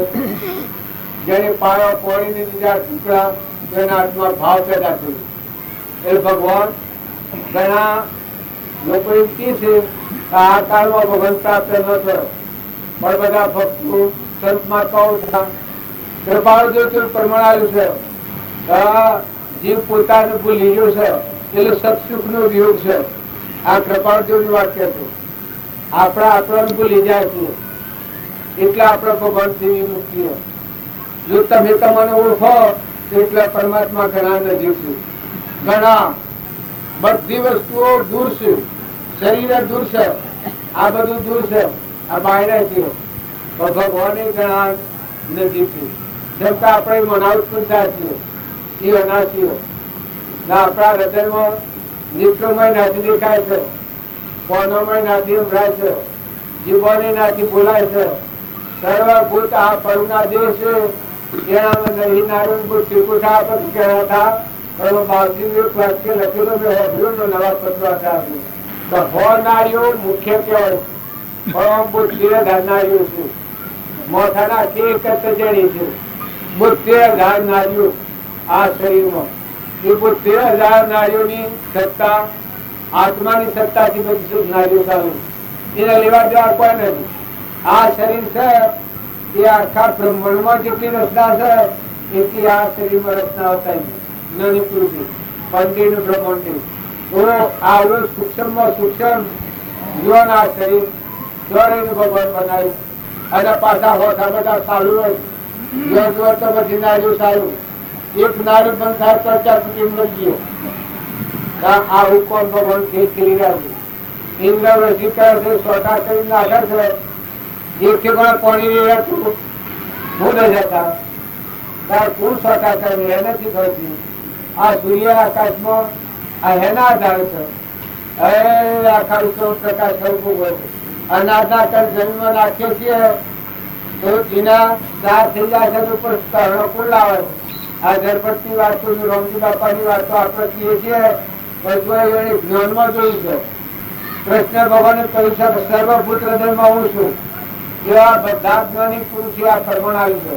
જેને પાયો પોળીને બીજા ટુકડા તેના હાથમાં ભાવ પેદા થયો. એ ભગવાન ઘણા લોકો એમ કે છે આ કાળમાં ભગવાન પ્રાપ્ત ન થયો, પણ બધા ભક્તો સંત મહાત્માઓ કૃપાળુ જેવું પ્રમાણ આવ્યું છે. જીવ પોતાને ભૂલી ગયો છે એટલે સત્સુખ નો વિયોગ છે. આ કૃપાળુ જેવું વાત કે છે. આપણા આત્માને ભૂલી જાય છે એટલે આપણે ભગવાન થી મુક્તિ. જો તમે તમને ઓળખો એટલે પરમાત્મા ઘણા નજીક છે. ઘણા બધી વસ્તુઓ દૂર છે. શરીર દૂર છે, આ બધું દૂર છે, આ બહાર છે. ભગવાન ઘણા નજીક છે. જેમ કે આપણે મનાવતું થાય છે એ અનાશીઓ આપણા હૃદયમાં નિત્યમય નાથી દેખાય છે, કોનોમય નાથી ઉભરાય છે, જીવોને નાથી બોલાય છે. સર્વભૂત આ પરુના દેહ છે એનામાં નહીં નારું ત્રિકુટા પર કહેવા હતા પણ બાવજી વાક્ય લખેલું મેં હોભ્યું ને નવા પત્ર હતા તો હો નારીઓ મુખ્ય કહેવાય પરમ બુદ્ધ 13,000 નારીઓ છે મોથાના કે કચેરી છે બુદ્ધ 13,000 નારીઓ આ શરીરમાં એ બુદ્ધ 13,000 નારીઓની સત્તા આત્માની સત્તાથી બધી નારીઓ ચાલુ એને લેવા દેવા કોઈ નથી આ શરીર છે એ આખા બ્રહ્માંડમાં જેટલી રચના છે એટલી આ શરીરમાં રચના હતા નાની પુરુષ પંડિત બ્રહ્માંડ તો આવું સૂક્ષ્મમાં સૂક્ષ્મ જીવન આ શરીર ચોરીનું ભગવાન બનાવ્યું અને પાછા હોતા બધા સારું હોય તો બધી નારીઓ સારું એક નારી બંધ થાય તો ચાર સુધી મળી ગયો આ હુકમ ભગવાન ખેતી ઇન્દ્ર વસી કરે છે સ્વતા કરી નાખે છે એકથી પણ પાણી રહેતું હું ન જતા તાર કોણ સ્વતા કરે એ નથી થતી આ સૂર્ય આકાશમાં આ એના આધારે છે હવે આખા વિશ્વ પ્રકાશ થવું હોય અનાજના કર જમીનમાં નાખીએ છીએ તો એના ચાર થઈ જાય છે ઉપર સ્તરણો કોણ લાવે આ ઝડપટની વાતો રોમજી બાપાની વાતો આપણે કહીએ છીએ પછી જ્ઞાનમાં જોયું છે કૃષ્ણ ભગવાને કહ્યું છે કે સર્વભૂત હૃદયમાં હું છું એવા બધા જ્ઞાની પુરુષે આ પ્રમાણ આવ્યું છે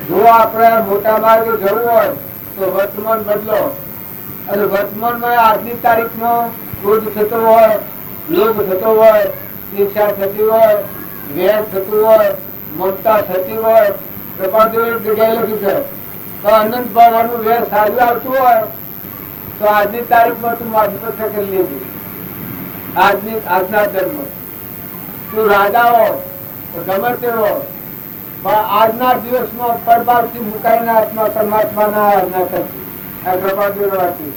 જો આપણે મોટા માર્ગે જવું હોય તો વર્તમાન બદલો અને વર્તમાનમાં આજની તારીખમાં ક્રોધ થતો હોય લોભ થતો હોય ઈર્ષા થતી હોય વેર થતું હોય મમતા થતી હોય પ્રભાદેવ જગ્યાએ લખ્યું છે તો અનંત ભગવાનનું વેર સારું આવતું હોય તો આજની તારીખમાં તું માધુપત્ર કરી લેજે આજના ધર્મ તું રાજા હો ગમે તે હો પણ આજના દિવસમાં પરબારથી મુકાઈને આત્મા પરમાત્માના આજ્ઞા કરતી આ પ્રભાદેવ વાંચી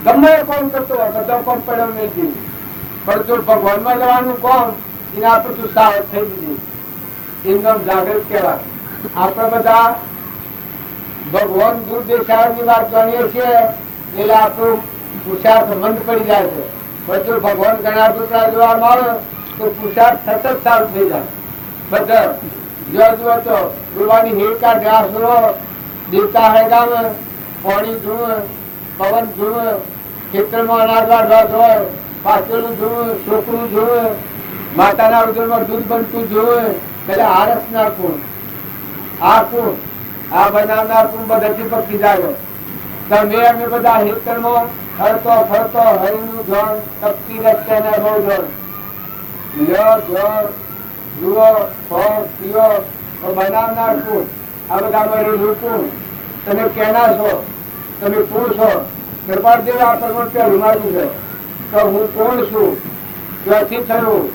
ગમે કોણ કરતો હોય બધા કોણ પડ્યો નહીં જીવ પણ તું ભગવાનમાં જવાનું કોણ એને આપણે તું સાવધ થઈ દીધી એકદમ જાગૃત કહેવાય આપણે બધા ભગવાન દૂર દેખાડની વાત જાણીએ છીએ એટલે આપણું પુરુષાર્થ મંદ પડી જાય છે બધું ભગવાન ઘણા ટુકડા જોવામાં આવે તો પુરુષાર્થ સતત સારું થઈ જાય બધા જો જુઓ તો ગુરવાની હિરકા ઢાસ લો દેવતા હેગામે પાણી ધૂળ પવન ધૂળ ખેતરમાં અનાજવા રસ હોય પાછળનું ધૂળ છોકરું ધૂળ માતાના ઉદરમાં દૂધ બનતું ધૂળ એટલે આરસ ના કુણ આ કુણ આ બનાવનાર કુણ બધાથી પક્ષી જાય તમે અમે બધા હિતરમાં ફરતો ફરતો હરિનું જળ તપતી રસ્તે બહુ જળ લ્યો જળ જુઓ ફળ પીઓ બનાવનાર કુણ આ બધા મરેલું કુણ તમે કેના છો તમે કોણ છો કૃપાદેવ આ પ્રગટ રૂમાડું છે તો હું કોણ છું ક્યાંથી થયું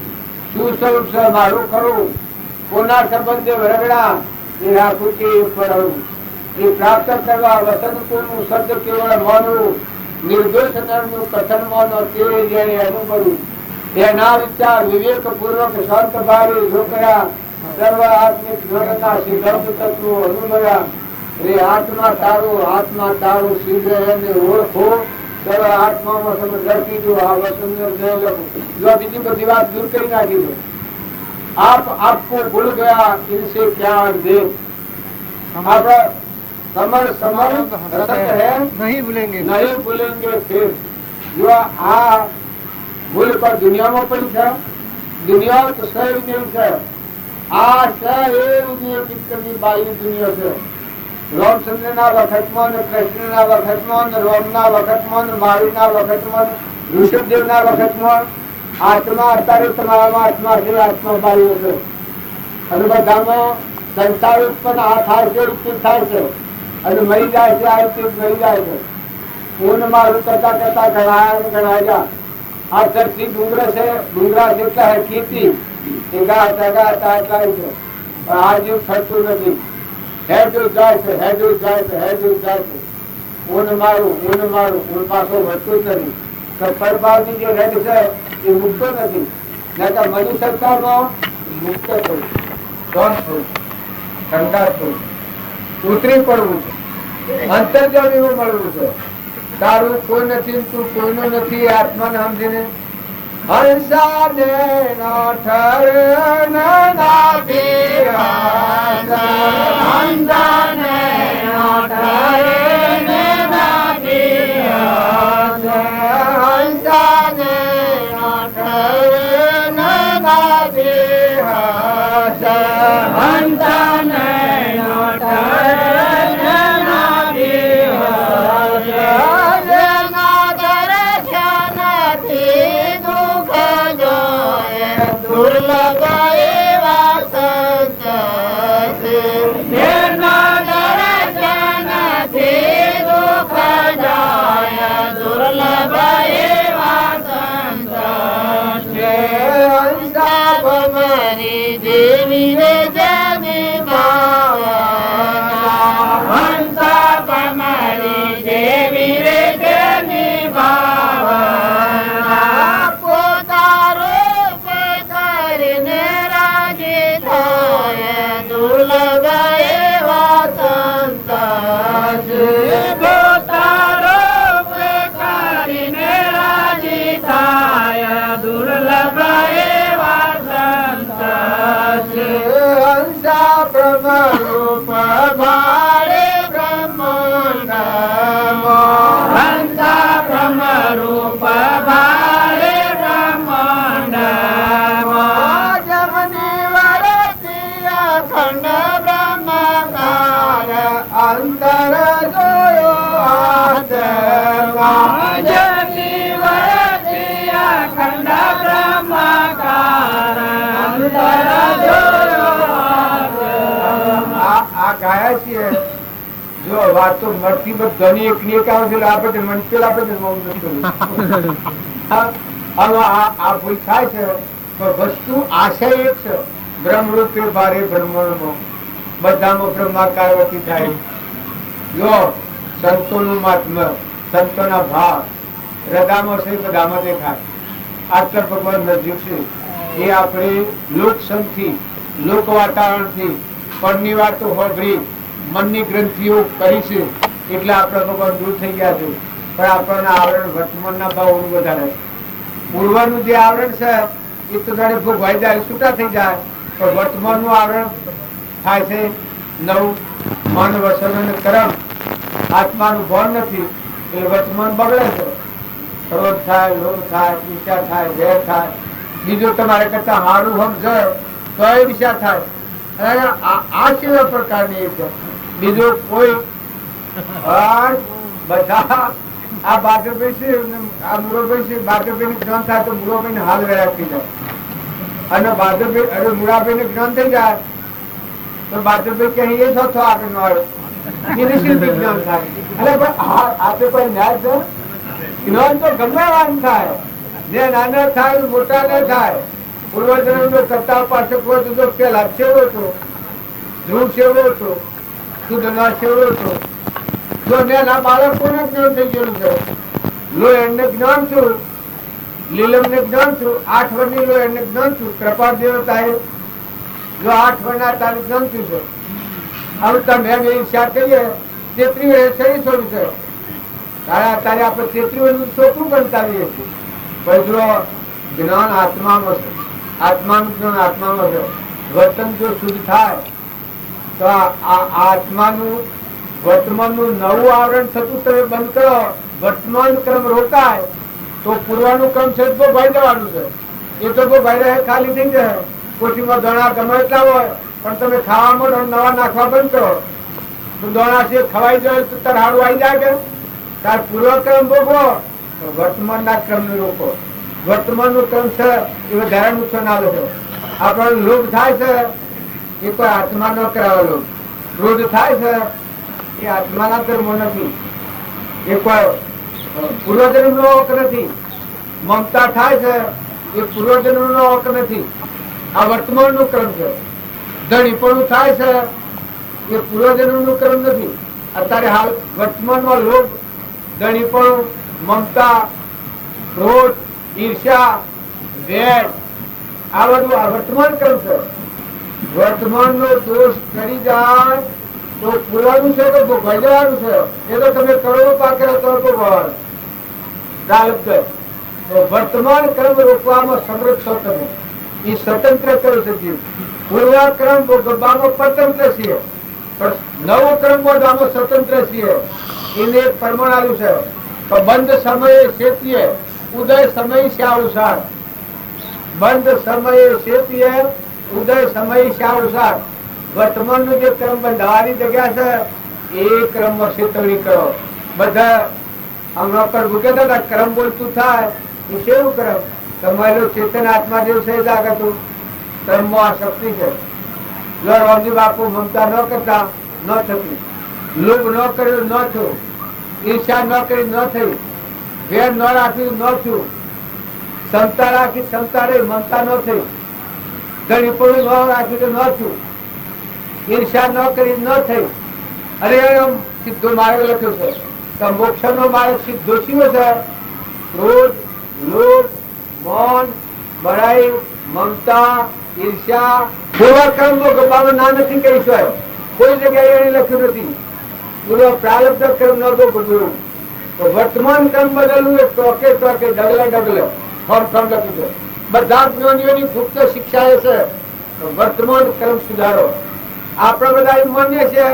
શું સ્વરૂપ છે મારું ખરું કોના સંબંધે વરગડા એ રાખું કે ફરવું એ પ્રાપ્ત કરવા વસન કોનું શબ્દ કેવળ માનવું નિર્દોષ નરનું કથન માનો તે જેને અનુભવું એના વિચાર વિવેક પૂર્વક શાંત ભાવે રોકયા સર્વ આત્મિક જ્ઞાનના સિદ્ધાંત તત્વો અનુભવ્યા રે આત્મા તારું સિદ્ધ એને ઓળખો સર્વ આત્મામાં તમે દર્શી દો આ વસુંદર જો બીજી બધી વાત દૂર કરી નાખી દો आपको भूल गया इनसे क्या देव हमारा समर समर रसक है नहीं भूलेंगे फिर जो आ भूल पर दुनिया में पड़ी है दुनिया तो सही नहीं है आ सही बाई दुनिया से रामचंद्र ना वखतमान कृष्ण ना वखतमान राम ना वखतमान मारी ना वखतमान ऋषभदेव ना वखतमान आत्मा અત્યારે તમારામાં આત્મા છે આત્મા બાળી છે અને બધામાં સંસાર ઉત્પન્ન આ થાય છે ઉત્પન્ન થાય છે અને મરી જાય છે આ રીતે મરી જાય છે પૂર્ણ મારું કરતા કરતા ગણાય જા આ ધરતી ડુંગરા છે ડુંગરા જેટલા હે ખેતી એગા તગા તાય છે પણ આ જેવું થતું નથી હેડું જાય છે પૂર્ણ મારું પાછો વધતું જ નથી તો પરબારની જે રેડ છે એ મુક્ત નથી નકર મનુ સંસારમાં મુક્ત થયું ઠંડા થયું ઉતરી પડવું છે અંતર્જામીમાં મળવું છે તારું કોઈ નથી તું કોઈનો નથી આત્માને સમજીને હંસાને ના ગાયા છીએ જો વાત તો મળતી ઘણી એક ની એક આવે છે આપણે મનસેલ આપણે આ ભૂલ થાય છે વસ્તુ આશય એક છે બ્રહ્મરૂપે ભારે બ્રહ્માંડમાં બધામાં બ્રહ્માકારવતી થાય જો સંતોનું મહાત્મ્ય સંતોના ભાવ હૃદયમાં છે બધામાં દેખાય આટલા ભગવાન નજીક છે એ આપણે લોકસંગથી લોક વાતાવરણથી પરની વાતો હોભરી મનની ગ્રંથિઓ કરી છે એટલે આપણા ભગવાન દૂર થઈ ગયા છે પણ આપણને આવરણ વર્તમાનના ભાવોનું વધારે પૂર્વનું જે આવરણ છે એ તો જાણે ભોગવાઈ જાય છૂટા થઈ જાય પણ વર્તમાનનું આવરણ થાય છે નવું મન વસન અને કર્મ આત્માનું ભાન નથી એટલે વર્તમાન બગડે છે ક્રોધ થાય લોભ થાય ઈચ્છા થાય વેર થાય બીજું તમારે કરતા સારું સમજે તો એ વિચાર થાય આ કેવા પ્રકારની એક બીજો કોઈ બધા આ બાદરભાઈ છે આ મુરાભાઈ છે બાદરભાઈ ને જ્ઞાન થાય તો મુરાભાઈ ને હાલ વેરા થઈ જાય અને બાદરભાઈ અરે મુરાભાઈ ને જ્ઞાન થઈ જાય તો બાદરભાઈ કે એ થતો આગળ નો આવ્યો એને શિલ્પી જ્ઞાન થાય અરે આપે કોઈ ન્યાય છે જ્ઞાન તો ગમે વાન થાય જે નાના થાય મોટા ને થાય પૂર્વજન્મ નો કરતા પાછળ કોઈ તો પેલા સેવો હતો ધ્રુવ સેવો હતો સુધના સેવો હતો જો નાના બાળકોને જ્ઞાન થઈ ગયેલું છે લો એમને જ્ઞાન છું લીલમ ને જ્ઞાન છું 8 વર્ષની લો એમને જ્ઞાન છું કૃપા દેવતા જો 8 વર્ષના તારે જ્ઞાન છું છે હવે તમે એમ એ ઈચ્છા કરીએ 33 વર્ષ છોડ્યું છે તારે આપણે 33 વર્ષનું છોકરું બનતાવીએ છીએ પણ જો જ્ઞાન આત્મામાં છે આત્માનું જ્ઞાન આત્મામાં છે વર્તન જો શુદ્ધ થાય તો આ આત્માનું વર્તમાનનું નવું આવરણ થતું તમે બંધ કરો વર્તમાન ક્રમ રોકાય તો પૂર્વાનું ક્રમ છે તો ભાઈ જવાનું છે એ તો ભાઈ રહે ખાલી થઈ જાય કોઠીમાં દોણા ગમે એટલા હોય પણ તમે ખાવામાં નવા નાખવા બંધ કરો તો દોણા છે ખવાઈ જાય તો તાર હાડું આવી જાય કે તાર પૂર્વ ક્રમ ભોગવો વર્તમાનના ક્રમ ને રોકો વર્તમાનનું ક્રમ છે એ વધારે નુકસાન આવે છે આપણને લોભ થાય છે એ કોઈ આત્મા ન કરાવેલો ક્રોધ થાય છે એ આત્માના કર્મો નથી એ કોઈ પૂર્વજન્મ નો હક નથી મમતા થાય છે એ પૂર્વજન્મ નો હક નથી આ વર્તમાન નું ક્રમ છે ધણીપણું થાય છે એ પૂર્વજન્મ નું ક્રમ નથી અત્યારે હાલ વર્તમાનમાં લોભ ધણીપણું મમતા ક્રોધ ઈર્ષ્યા વેર આ બધું આ વર્તમાન ક્રમ છે વર્તમાન નો દોષ કરી જાય તો પૂરવાનું છે તો ભોગવાઈ જવાનું છે એ તો તમે કરોડો પાકે તો વર્તમાન ક્રમ રોકવામાં સમર્થ છો તમે એ સ્વતંત્ર કરો છો જીવ પૂર્વ ક્રમ ભોગવવામાં પરતંત્ર છીએ પણ નવો કર્મ આમાં સ્વતંત્ર છીએ. એને એક પ્રમાણ આવ્યું છે તો બંધ સમયે શેતીએ ઉદય સમય શ્યાવસાર. બંધ સમયે શેતીએ ઉદય સમય શ્યાવસાર. વર્તમાનનું જે ક્રમ બંધાવાની જગ્યા છે એ ક્રમમાં શેતવણી કરો. બધા હમણાં પર મૂકેતા હતા ક્રમ બોલતું થાય એ કેવું ક્રમ? તમારો ચેતન આત્મા જેવું છે જાગતું ક્રમમાં આ શક્તિ છે. જો રામજી બાપુ મમતા ન કરતા ન થતી, લોભ ન કર્યું ન થયું, ઈર્ષા ન કરી ન થઈ, વેર ન રાખ્યું ન થયું, ક્ષમતા રાખી ક્ષમતા રહી મમતા ન થઈ, ગણીપણું ન રાખ્યું ન થયું, ઈર્ષા ન કરી ન થઈ. અરે સીધો માર્ગ લખ્યો છે તો મોક્ષ નો માર્ગ સીધો શિવો છે. ક્રોધ, લોભ, મૌન, બળાઈ, મમતા, ઈર્ષા પૂર્વ કર્મ નો ગબાનો ના નથી કહી શકાય. કોઈ જગ્યાએ એને લખ્યું નથી. પૂર્વ પ્રારબ્ધ કર્મ ન તો બદલું તો વર્તમાન કર્મ બદલવું એ ટોકે ટોકે ડગલે ડગલે ફોર્મ લખ્યું છે. બધા જ્ઞાનીઓની ગુપ્ત શિક્ષા એ છે વર્તમાન કર્મ સુધારો. આપણે બધા એમ માનીએ છીએ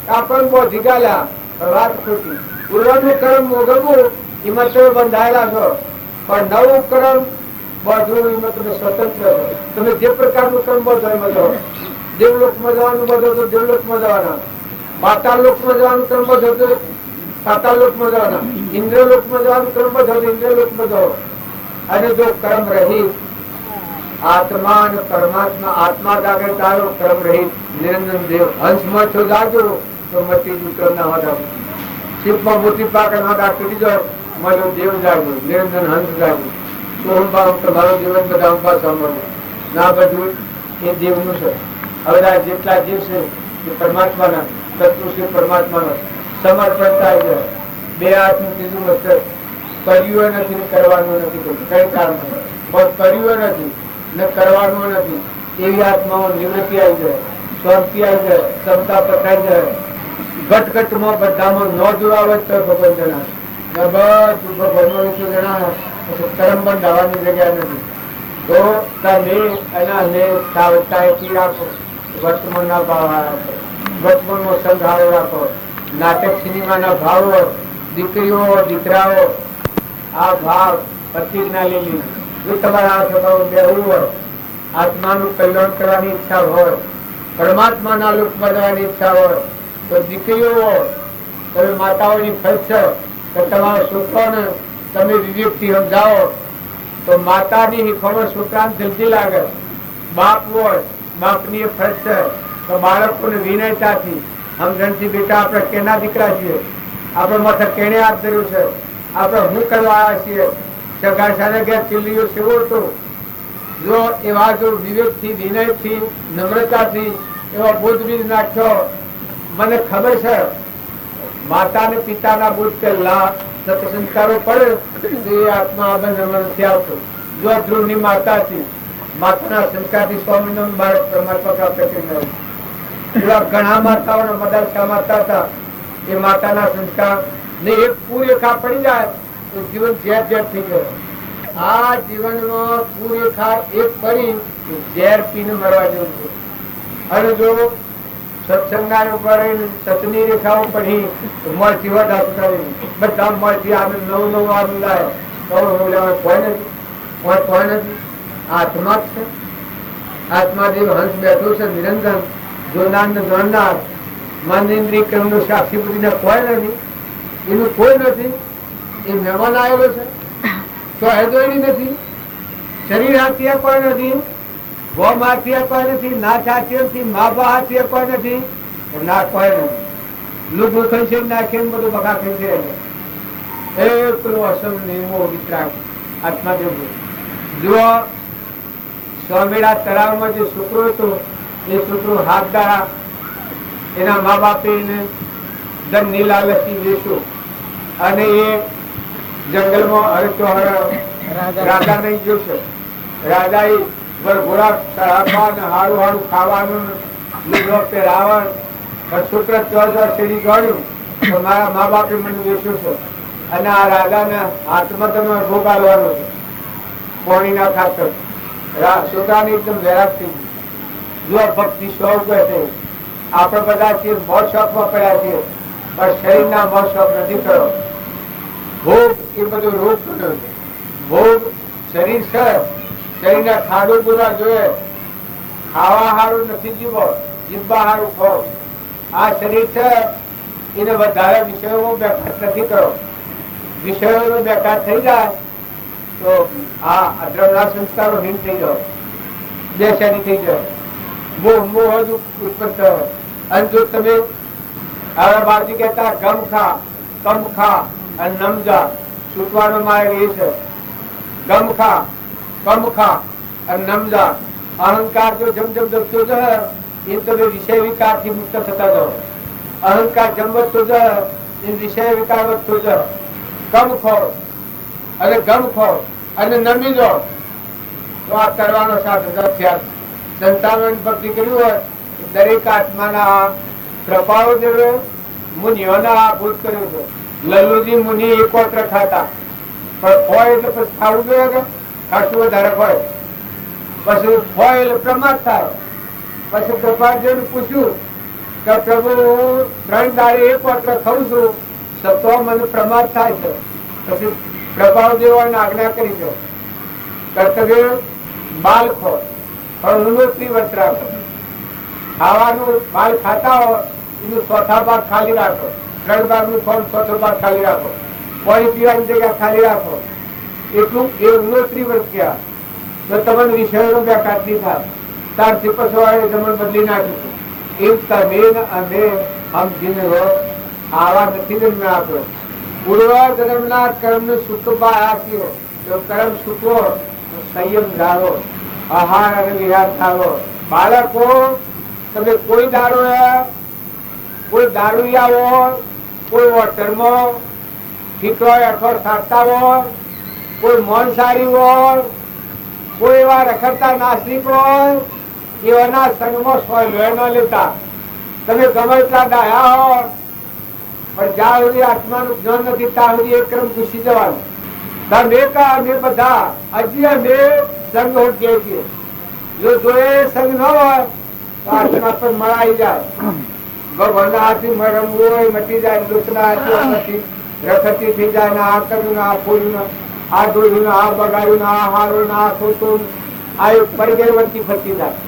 આપણને બહુ જીગાલ્યા વાત ખોટી. પૂર્વનું કર્મ મોગલવું એમાં તમે બંધાયેલા છો પણ નવું કર્મ બધું એમાં તમે સ્વતંત્ર છો. તમે જે પ્રકારનું કર્મ બધો એમાં જાઓ. દેવલોકમાં જવાનું બધો તો દેવલોકમાં જવાના, પાતાળલોકમાં જવાનું કર્મ બધો તો પાતાળલોકમાં જવાના, ઇન્દ્રલોકમાં જવાનું કર્મ બધો તો ઇન્દ્રલોકમાં જાઓ. અને જો કર્મ રહી આત્મા અને પરમાત્મા આત્મા જાગે તારો કર્મ રહી નિરંજન દેવ હંસમાં છો જાગો તો મટી દૂતર ના હોતા. શિવમાં મોટી પાક ના તૂટી જાઓ મારો દેવ જાગો નિરંજન હંસ જાગો તો હું તમારો જીવન બધા અંબા સાંભળો ના બધું એ દેવનું છે. હવે આ જેટલા જીવ છે એ પરમાત્માના તત્વ છે, પરમાત્માના સમર્પણ થાય છે. બે હાથનું કીધું મસ્તક કર્યું નથી કરવાનું નથી, કઈ કામ કર્યું નથી ને કરવાનું નથી. એવી આત્માઓ નિવૃત્તિ આવી જાય, શાંતિ આવી જાય, ક્ષમતા પકડાઈ જાય. ઘટઘટમાં બધામાં ન જોડાવે તો ભગવાન જણાવે બધું ભગવાન વિશે જણાવે કર્મ બંધાવાની જગ્યા નથી. તો તમે એના સાવચેતી રાખો, વર્તમાનના ભાવ રાખો, વર્તમાનનો સંભાળો રાખો. નાટક સિનેમાના ભાવો, દીકરીઓ દીકરાઓ આ ભાવ પ્રતિજ્ઞા લેવી. જો તમારા હાથ બેહવું હોય, આત્માનું કલ્યાણ કરવાની ઈચ્છા હોય, પરમાત્માના લોકમાં જવાની ઈચ્છા હોય તો દીકરીઓ તમે માતાઓની ફરજ છે કે તમારા છોકરાઓને તમે વિવેકથી સમજાવો તો માતાની ખબર છોકરાને જલ્દી લાગે. બાપ હોય બાપની ફરજ છે તો બાળકોને વિનયતાથી સમજણથી બેટા આપણે કેના દીકરા છીએ, આપણે માથે કેને હાથ ધર્યું છે, આપણે શું કરવા આવ્યા છીએ, સગાશાને ઘેર ચીલીઓ સેવો તો જો એવા જો વિવેકથી વિનયથી નમ્રતાથી એવા બોધ બીજ નાખ્યો. મને ખબર છે માતા ને પિતાના બોધ પહેલા સંસ્કારો પડે તો એ આત્મા નથી આવતો. જો ધ્રુવની માતા હતી, માતાના સંસ્કારથી સ્વામી બાળક પરમાત્મા પ્રાપ્ત કરી ગયું. એવા ઘણા માતાઓના મદરસા માતા હતા એ માતાના સંસ્કાર ને એક પૂરેખા પડી જાય તો જીવન ઝેર ઝેર થઈ ગયો. આ જીવનમાં પૂરેખા એક પડી ઝેર પીને મરવા જેવું છે. અને જો સત્સંગના ઉપર સતની રેખાઓ પડી મળથી વધારે બધા મળથી આનંદ નવું નવું આનંદ આવે કોઈ નથી, કોઈ નથી. આત્મા જ છે. આત્મા જે હંસ બેઠો છે નિરંજન જોનાર ને જોનાર મન ઇન્દ્રિય કર્મ નું સાક્ષી બુદ્ધિને કોઈ નથી, એનું કોઈ નથી. એ મહેમાન આવેલો છે તો હેદોની નથી, શરીર હાથીએ કોઈ નથી, ગોમ હાથીએ કોઈ નથી, નાચ હાથીએ નથી, મા બા હાથીએ કોઈ નથી, ના કોઈ નથી. લુગડું ખંશે નાખીને બધું બગા ખંશે એ પેલું અસલ નિયમો વિતરાગ આત્મા દેવું. જો સ્વામીના તળાવમાં જે છોકરો હતો એ છોકરો હાથ દાડા એના મા બાપે એને ધનની લાલચથી વેચ્યો અને એ જંગલમાં હરતો રાજા નહીં જોશે. રાજા એ ઘોડા ચઢાવવા હારું હારું ખાવાનું લીધો પહેરાવણ પણ છોકરા ચોર શેરી ગળ્યું તો મારા મા બાપે મને વેચ્યો છે અને આ રાજાને હાથમાં તમે ભોગ આવવાનો છે પાણીના ખાતર. છોકરાને એકદમ વૈરાગ થઈ ગયું. જો ભક્તિ 100 રૂપિયા થઈ આપણે બધા છીએ મોજ શોખમાં પડ્યા છીએ, પણ શરીરના મોજ શોખ નથી કરો. ભોગ એ બધું રોગ કર્યો છે. ભોગ શરીર છે, શરીરના ખાડું પૂરવા જોઈએ. ખાવા હારું નથી જીવો, જીવવા હારું ખાઓ. આ શરીર છે એને વધારે વિષયોમાં બેકાર નથી કરો. વિષયોનો બેકાર થઈ જાય તો આ અધર્મના સંસ્કારો હીન થઈ જાય, બેચેની થઈ જાય, મોહ ઉત્પન્ન થયો. અને જો તમે હવે બાજી કહેતા ગમ ખા, કમ ખા અને નમજા, છૂટવાનો માર્ગ એ છે. ગમ ખા, કમ ખા અને નમજા. અહંકાર જો જમ જમ દબતો જાય એ તમે વિષય વિકાર થી મુક્ત થતા જાઓ. અહંકાર જમ વધતો જાય એ વિષય વિકાર વધતો જાય. કમ ખો અને ગમ ખો અને નમી જાઓ તો આ કરવાનો સાથ સંતાન ભક્તિ કર્યું હોય દરેક આત્માના કૃપાઓ દેવે મુનિઓના ભૂત કર્યું છે. લલ્લુજી મુનિ એકોત્ર ખાતા, પણ હોય એટલે પછી ખાવું જોઈએ, ખાસું વધારે હોય પછી હોય એટલે પ્રમાદ થાય. પછી કૃપાજીને પૂછ્યું કે પ્રભુ 3 દાડે એકોત્ર ખાઉં છું, તો મને પ્રમાદ થાય છે. પછી પ્રભાવદેવોને આજ્ઞા કરી છે કર્તવ્ય બાલ ખો પણ ઉન્નતિ વર્ત રાખો. ખાવાનું બાલ ખાતા હો એનું ચોથા ભાગ ખાલી રાખો, 3 ભાગનું ચોથો ભાગ ખાલી રાખો, પાણી પીવાની જગ્યા ખાલી રાખો. એટલું એ ઉન્નતિ વર્ત કયા તો તમને વિષયોનો બેકાર નહીં થાય. ત્યારથી પછી જમણ બદલી નાખ્યું. એમ તમે અમે હમ જીને આવા નથી જન્મે આપ્યો. પૂર્વ જન્મના કર્મ સુખ બાળ્યો તો કર્મ સુખો, સંયમ ધારો, આહાર અને વિહાર થાવો. બાળકો તમે કોઈ દારૂયા હોય, કોઈ હોટલમાં ઠીકરો અઠવાડ ખાતા હોય, કોઈ મોનસારી હોય, કોઈ એવા રખડતા નાસ્તિક હોય, એવાના સંગમાં સ્વય ન લેતા. તમે ગમે એટલા ડાયા હો પણ જ્યાં સુધી આત્માનું જ્ઞાન નથી ત્યાં સુધી એક ક્રમ ઘૂસી જવાનું. તમે અમે બધા હજી અમે સંગ ઓળખીએ છીએ. જો એ સંગ ન હોય તો આત્મા પર મળાઈ જાય. ભગવાનના હાથથી રમવું હોય મટી જાય, દુઃખના હાથથી રખતી થઈ જાય. ને આ કર્યું ને આ ફોડ્યું, આ ધોયું ને આ બગાડ્યું, આ હારું ને આ ખોટું, આ પરિગેરવર્તી ફરતી જાય.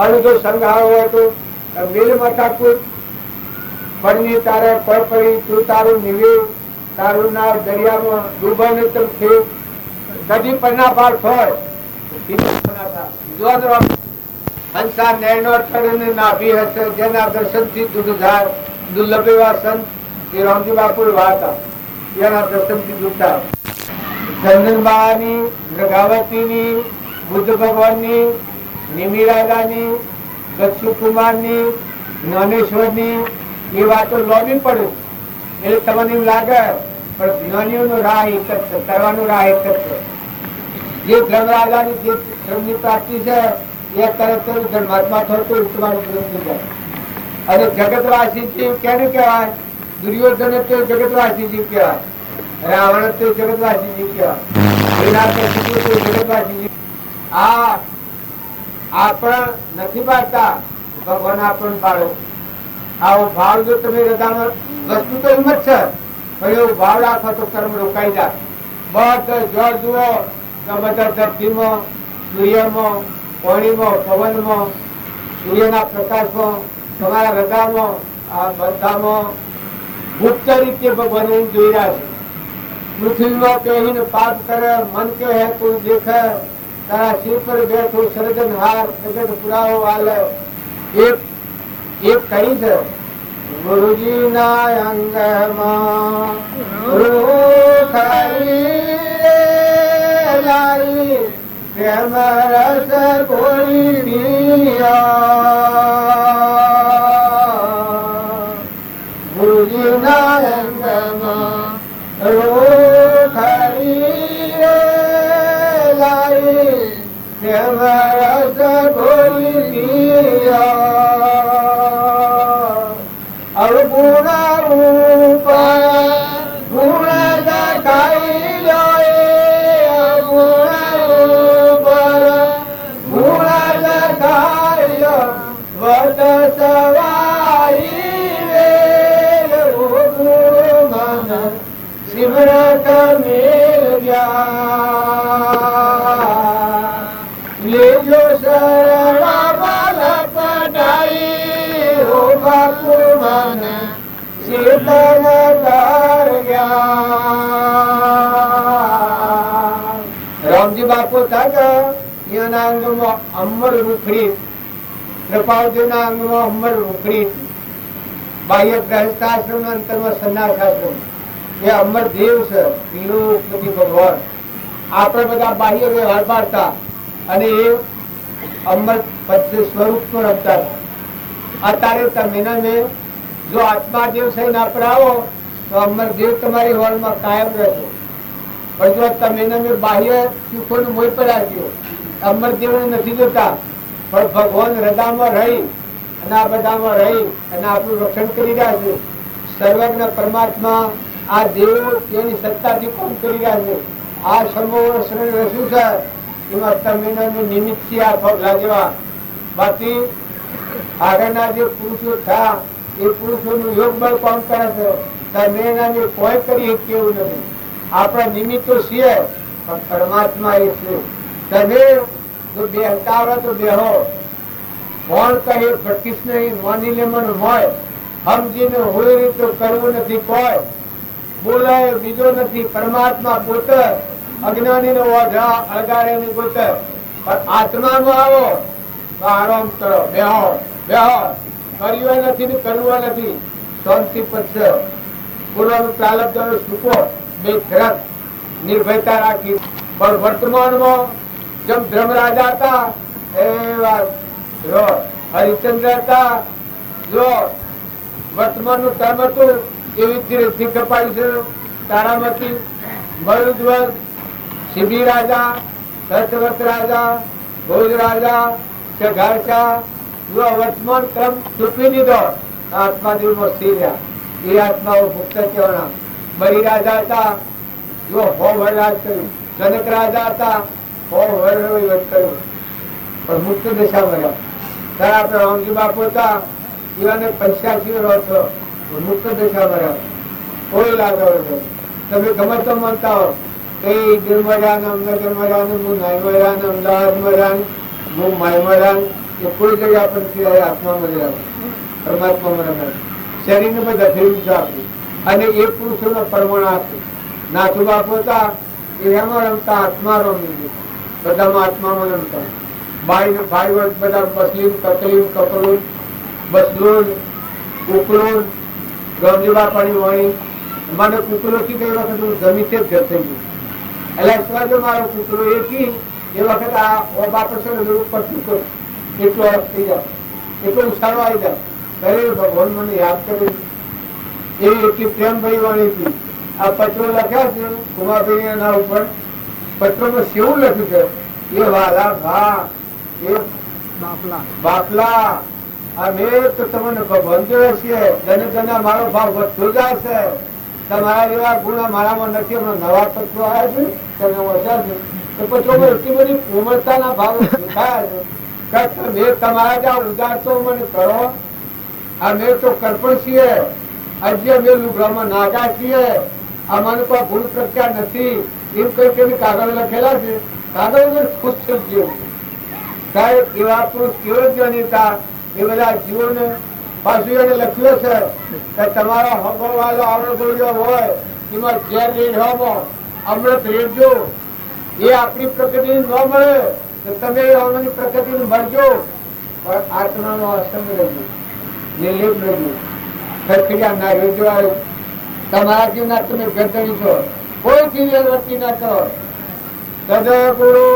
અને જો સંઘારો હોય તો મેલ માતા કોઈ પરની તારે પર પડી તું તારું નિવે તારું ના દરિયામાં ડૂબાને તમ છે કદી પરના પાર હોય હંસા નૈનો તળને નાભી હશે જેના દર્શનથી દૂધ જાય. દુર્લભ એવા સંત એ રામજી બાપુ વાતા એના દર્શનથી દૂધ થાય. ચંદનબાની, મૃગાવતીની, બુદ્ધ ભગવાનની, નિમિરાદાની, દક્ષુકુમારની, જ્ઞાનેશ્વરની એ વાતો લોબી પડે એટલે તમને એમ લાગે પણ જ્ઞાનીઓનો રાહ એક જ છે, કરવાનું રાહ એક જ છે. જે ધર્મરાજાની જે ધર્મની પ્રાપ્તિ છે એ તરત ધર્માત્મા થયો તો તમારું ધર્મ થઈ જાય. અને જગતવાસી જીવ કેને કહેવાય? દુર્યોધન તો જગતવાસી જીવ કહેવાય, રાવણ તો જગતવાસી જીવ કહેવાય, જગતવાસી જીવ. આ આપણ નથી પાડતા, ભગવાન આપણને પાડો. આવો ભાવ જો તમે હૃદયમાં, વસ્તુ તો હિંમત છે પણ એવો ભાવ રાખો તો કર્મ રોકાઈ જાય. બધા જો જુઓ તો બધા ધરતીમાં, સૂર્યમાં, પાણીમાં, પવનમાં, સૂર્યના પ્રકાશમાં, તમારા હૃદયમાં, આ બધામાં ગુપ્ત રીતે ભગવાન જોઈ રહ્યા છે. પૃથ્વીમાં કહીને પાપ કરે, મન કે હે કોઈ દેખે, તારા શિવ પર બેઠો સર્જનહાર જગત પુરાવો વાલે. એક કઈ છે ગુરુજી ના અંગમાં પ્રેમ રસ કોઈ પિયા. ગુરુજી ના અંગમાં પ્રેમ રસ કોઈ પિયા. અવગુણ રૂપ ગુણ દેખાઈ જાય, અવગુણ રૂપ ગુણ દેખાઈ જાય. અર્થાત એના અંગમાં અમર રૂખડી, કૃપાળજીના અંગમાં અમર રૂખડી, બાહ્ય ગ્રહસ્થાશ્રમ અંતરમાં સંન્યાસાશ્રમ, એ અમર દેવ છે ત્રિલોકપતિ ભગવાન. આપણે બધા બાહ્ય વ્યવહાર પાડતા અને એ અમર સ્વરૂપ નું રમતા. અત્યારે તમે જો આત્મા દેવ થઈને આપણે આવો તો અમર દેવ તમારી હોલમાં કાયમ રહેશે. પણ જો તમે બાહ્ય સુખોનું મોહ પડ્યા છો, અમર દેવને નથી જોતા, પણ ભગવાન હૃદયમાં રહી અને આ બધામાં રહી અને આપણું રક્ષણ કરી રહ્યા છે. સર્વજ્ઞ પરમાત્મા આ દેવો તેની સત્તાથી કામ કરી રહ્યા છે. આ સમૂહ રસ્યું છે એમાં તમે નિમિત્ત છે આ પગલા જેવા. બાકી આગળના જે પુરુષો થયા એ પુરુષોનું યોગ બળ કામ કરે છે. તમે એનાને કોઈ કરી શકીએ એવું નથી. આપણા નિમિત્તો છીએ પણ પરમાત્મા એ છે. તમે જો બેહતા હોય તો બેહો, કોણ કહે ભટકીશ નહીં, માની લેવાનું હોય, સમજીને હોય રીતે કરવું નથી. કોઈ બોલાય બીજો નથી, પરમાત્મા પોતે અજ્ઞાની નો ઓઢા અળગાડે ની પોતે. પણ આત્મામાં આવો તો આરામ કરો, બેહો બેહો, કર્યું નથી ને કરવું નથી, શાંતિ પડશે. પૂર્વનું પ્રાલબ્ધ સુકો બે ફરક નિર્ભયતા રાખી. પણ વર્તમાનમાં જેમ ધર્મરાજા હતા એવા હરિચંદ્ર હતા, જો વર્તમાન નું કર્મ હતું એવી રીતિ કપાઈ છે. તારામતી, મરુદ્વર, શિબી રાજા, સતવત રાજા, ભોજ રાજા, ઘાસા, જો વર્તમાન ક્રમ ચૂકવી દીધો આત્મા દિવસમાં સ્થિર રહ્યા. એ આત્માઓ મુક્ત કહેવાના. બરી રાજા હતા, જો હો વરરાજ કર્યું. જનક રાજા હતા, હો વર કર્યું, પણ મુક્ત દશા મળ્યા. ત્યારે આપણે રામજી બાપુ હતા, એવાને 85 વર્ષ મુક્ત દશા મળ્યા. કોઈ લાગે તમે ગમે તો માનતા હો કે ગિરમર્યા ને અમદાવાદ મર્યા ને હું નાઈ મર્યા ને અમદાવાદ મર્યા ને હું માય મર્યા એ કોઈ જગ્યા પર આત્મા મળ્યા, પરમાત્મા મળ્યા. શરીરને બધા ફેરવી છે આપ્યું અને એ પુરુષોનો પરમાણ આપ્યું. નાથુ બાપુ હતા એ એમાં રમતા, આત્મા રમી, બધામાં આત્મામાં રમતા. ભાઈ વર્ષ બધા બસલીન કકલીન કપલું બસલું કુકલું ગમજી બાપાની વાણી. મને કુકલો થી કઈ વખત હું જમી તે જ ઘર થઈ ગયું. એટલે જો મારો કુકલો એ કી એ વખત આ બાપા છે પડતું એટલો અર્થ થઈ જાય, એટલો ઉછાળો આવી જાય. અરે ભગવાન મને યાદ કર્યું. એવી એટલી પ્રેમ ભાઈ વાણી હતી. આ પત્રો લખ્યા છે કુમારભાઈ એના ઉપર. પત્રોમાં કેવું લખ્યું છે, એ વાલા ભા, એ બાપલા, અમે તો તમને ભગવાન જોયે છીએ. જને જને મારો ભાવ વધતો જાય છે. તમારા જેવા ગુણ મારામાં નથી. હમણાં નવા પત્રો આવ્યા છે તમે ઓછા છે તો પત્રોમાં એટલી બધી કોમળતાના ભાવ દેખાયા છે. મેં તમારા જ્યાં ઉદાર તો મને કરો. અમે તો કરપણ છીએ, આજે અમે લુગડામાં નાગા છીએ, અમારે કોઈ ભૂલ પ્રત્યા નથી. એમ કઈ કેવી કાગળ લખેલા છે. કાગળ ખુશ થઈ ગયો. સાહેબ એવા પુરુષ કેવો જનીતા એ બધા જીવોને પાછું એને લખ્યું છે કે તમારો હગો વાલો આવડો બોલ્યો હોય એમાં ઝેર રેડવામાં અમૃત રેડજો. એ આપણી પ્રકૃતિ ન મળે તો તમે અમારી પ્રકૃતિ મળજો. પણ આત્માનો અસંગ રહેજો, નિર્લેપ રહેજો, ખરખડિયા ના રહેજો. તમારા જીવના તમે ગરદણી છો, કોઈ ચીજ વર્તી ના કરો. સદગુરુ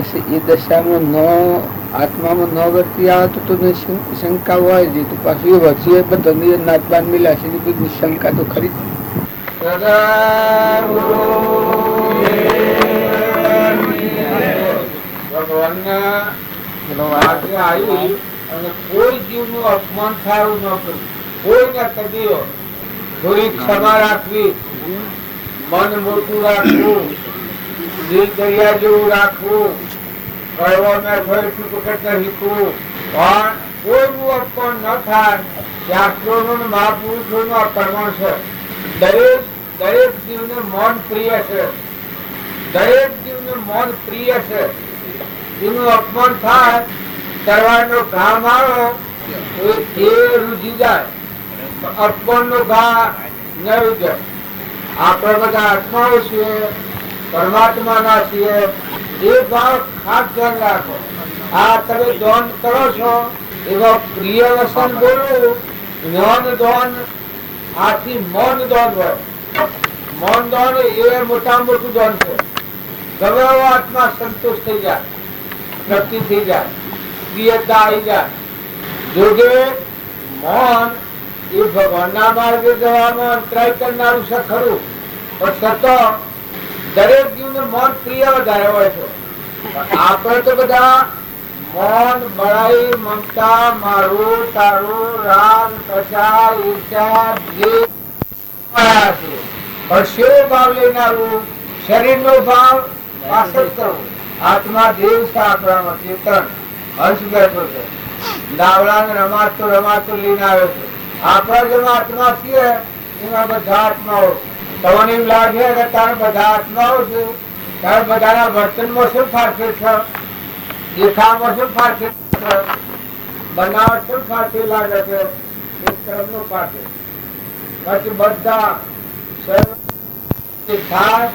પછી એ દશામાં ન આત્મામાં ન વર્તી આવે તો શંકા હોય છે, તો પાછું એ વર્ષે બધા નાચબાન મિલાશે બધી શંકા તો ખરી કોઈ જીવનું અપમાન સારું ન કર્યું, કોઈને કદી થોડી ક્ષમા રાખવી, મન મોટું રાખવું, દિલ દરિયા જેવું રાખવું, કળવામાં શીખવું, પણ કોઈનું અપમાન ન થાય. શાસ્ત્રોનું મહાપુરુષોનું આ પ્રમાણ છે. દરેક જીવને મૌન પ્રિય છે, દરેક જીવને મૌન પ્રિય છે. એનું અપમાન થાય, તરવાનો ઘા મારો તો એ રૂજી જાય, અપમાન નો ઘા ન રૂજે. આપણે બધા આત્માઓ છીએ, પરમાત્મા ના છીએ, એ ભાવ ખાસ ધ્યાન રાખો. આ તમે દોન કરો છો એવા પ્રિય વસન બોલવું, જ્ઞાન દોન આથી મૌન દોન હોય. મૌન દોન એ મોટા મોટું દોન છે. ગમે એવો આત્મા સંતોષ થઈ જાય, તૃપ્તિ થઈ જાય, પ્રિયતા આવી જાય. જોકે મૌન એ ભગવાનના માર્ગે જવામાં અંતરાય કરનારું છે ખરું, પણ છતાં દરેક જીવને મૌન પ્રિય વધારે હોય છે. આપણે તો બધા મૌન, બળાઈ, મમતા, મારું, તારું, રાગ, પ્રસાર, ઈર્ષા, પણ શેર ભાવ લેનારું, શરીરનો ભાવ પાછળ કરવું. આત્મા દેવ છે, આપણામાં ચેતન હંસ બેઠો છે, દાવડાને રમાતો લઈને આવ્યો છે. આપણા જેમાં આત્મા છીએ એમાં બધા આત્માઓ. તમને એમ લાગે કે તારે બધા આત્માઓ છે, તારે બધાના વર્તનમાં શું ફારફેર છે, દેખાવમાં શું ફારફેર છે, બનાવટ શું ફારફેર લાગે છે, એ ક્રમનો ફારફેર. પછી બધા થાય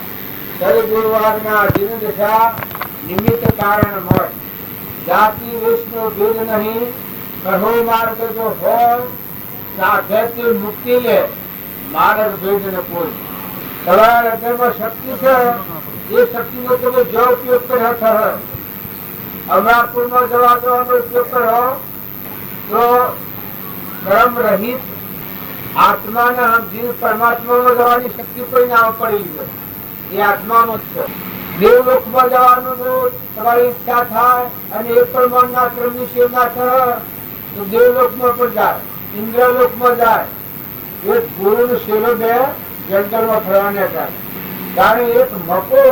સદગુરુવારના અધીન દશા નિમિત્ત કારણ મળે. જાતિ વિષ્ણુ ભેદ નહીં, કહો માર્ગ જો હોય, સાધ્યથી મુક્તિ લે, માર્ગ ભેદ ન કોઈ. તમારા હૃદયમાં શક્તિ છે, એ શક્તિનો તમે જો ઉપયોગ કર્યો થયો, અમરાપુરમાં જવા દેવાનો ઉપયોગ કરો તો કર્મ રહિત આત્માના જીવ પરમાત્મામાં જવાની શક્તિ કોઈ ના પડી છે, એ આત્મામાં જ છે. દેવલોકમાં જવાનું તમારી ઈચ્છા થાય અને એ પ્રમાણના ક્રમની સેવા થાય તો દેવલોકમાં પણ જાય, ઇન્દ્રલોકમાં જાય. એક ગુરુનો શેલો બે જંગલમાં ફરવાને થાય. કારણ એક મકો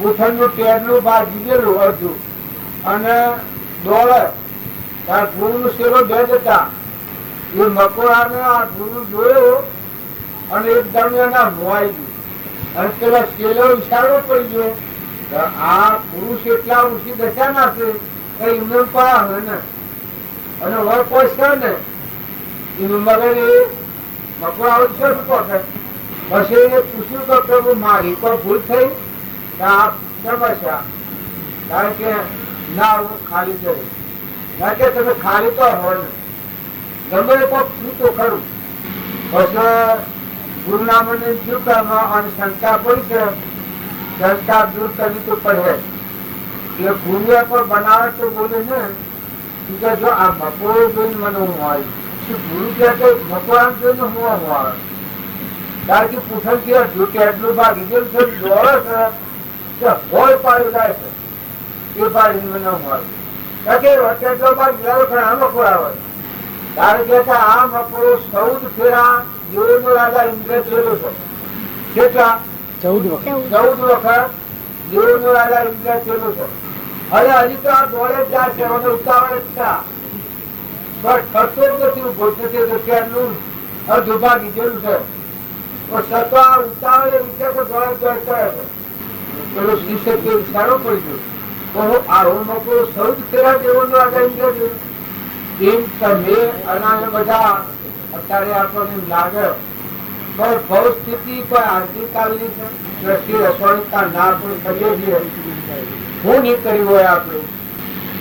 ઉથલનું ટેરનું બહાર દીધેલું અડધું અને દોડે, ત્યારે ગુરુનો શેલો બે જતા. એ મકોડાને આ ગુરુ જોયો અને એક દરમિયાન મોવાઈ ગયું અને પેલા શેલો ઈશારો પડી ગયો. આ પુરુષ એટલા ઊંચી દશા ના છે કઈ ઇમને પડા હોય ને, અને વર કોઈ છે ને એનું મગર એ મકોડા છે પકડે. પછી એને પૂછ્યું કે પ્રભુ મારી કોઈ ભૂલ થઈ? આપ સમસ્યા, કારણ કે ના હું ખાલી કરી, ના કે તમે ખાલી તો હોય ને ગમે કોઈ તો ખરું. પછી ગુરુના મને શું કરવા અને શંકા પડી છે, શંકા દૂર કરવી તો પડે. એટલે ગુરુએ પણ બનાવે તો બોલે ને કે જો આ મકોડો જોઈને મને હું આવી, શું ગુરુ કે મકોડા જોઈને હું આવે? કારણ કે પૂછન કે જોકે એટલું ભાગ ગયેલું છે, દોડે છે, હોય પાડી જાય છે, એ પાડી મને હું આવી. કારણ કે એટલો ભાગ ગયેલો પણ આ મકોડા હોય. કારણ કે આ મકોડો 14 ફેરા દેવોનો રાજા ઇન્દ્ર થયેલો છે. કેટલા? 14 વખત દેવોનો રાજા ઇન્દ્ર થયેલો છે. હવે હજી તો આ દોડે જ જાય છે, મને ઉતાવળ જ છે, પણ ખર્ચો જ નથી ઉભો થશે તો ત્યારનું અડધું ગયેલું છે. પણ છતાં આ ઉતાવળે વિચાર તો દોડે દોડ કરે છે. પેલો શિષ્ય કે સારો પડી ગયો, આ મકોડો 14 ફેરા દેવોનો રાજા ઇન્દ્ર થયેલો. એમ તમે અને બધા અત્યારે આપણને લાગે પણ પરિસ્થિતિ કોઈ આવતીકાલની છે, દ્રષ્ટિ રસોડતા ના આપણે કરીએ છીએ, હું નહીં કર્યું હોય આપણે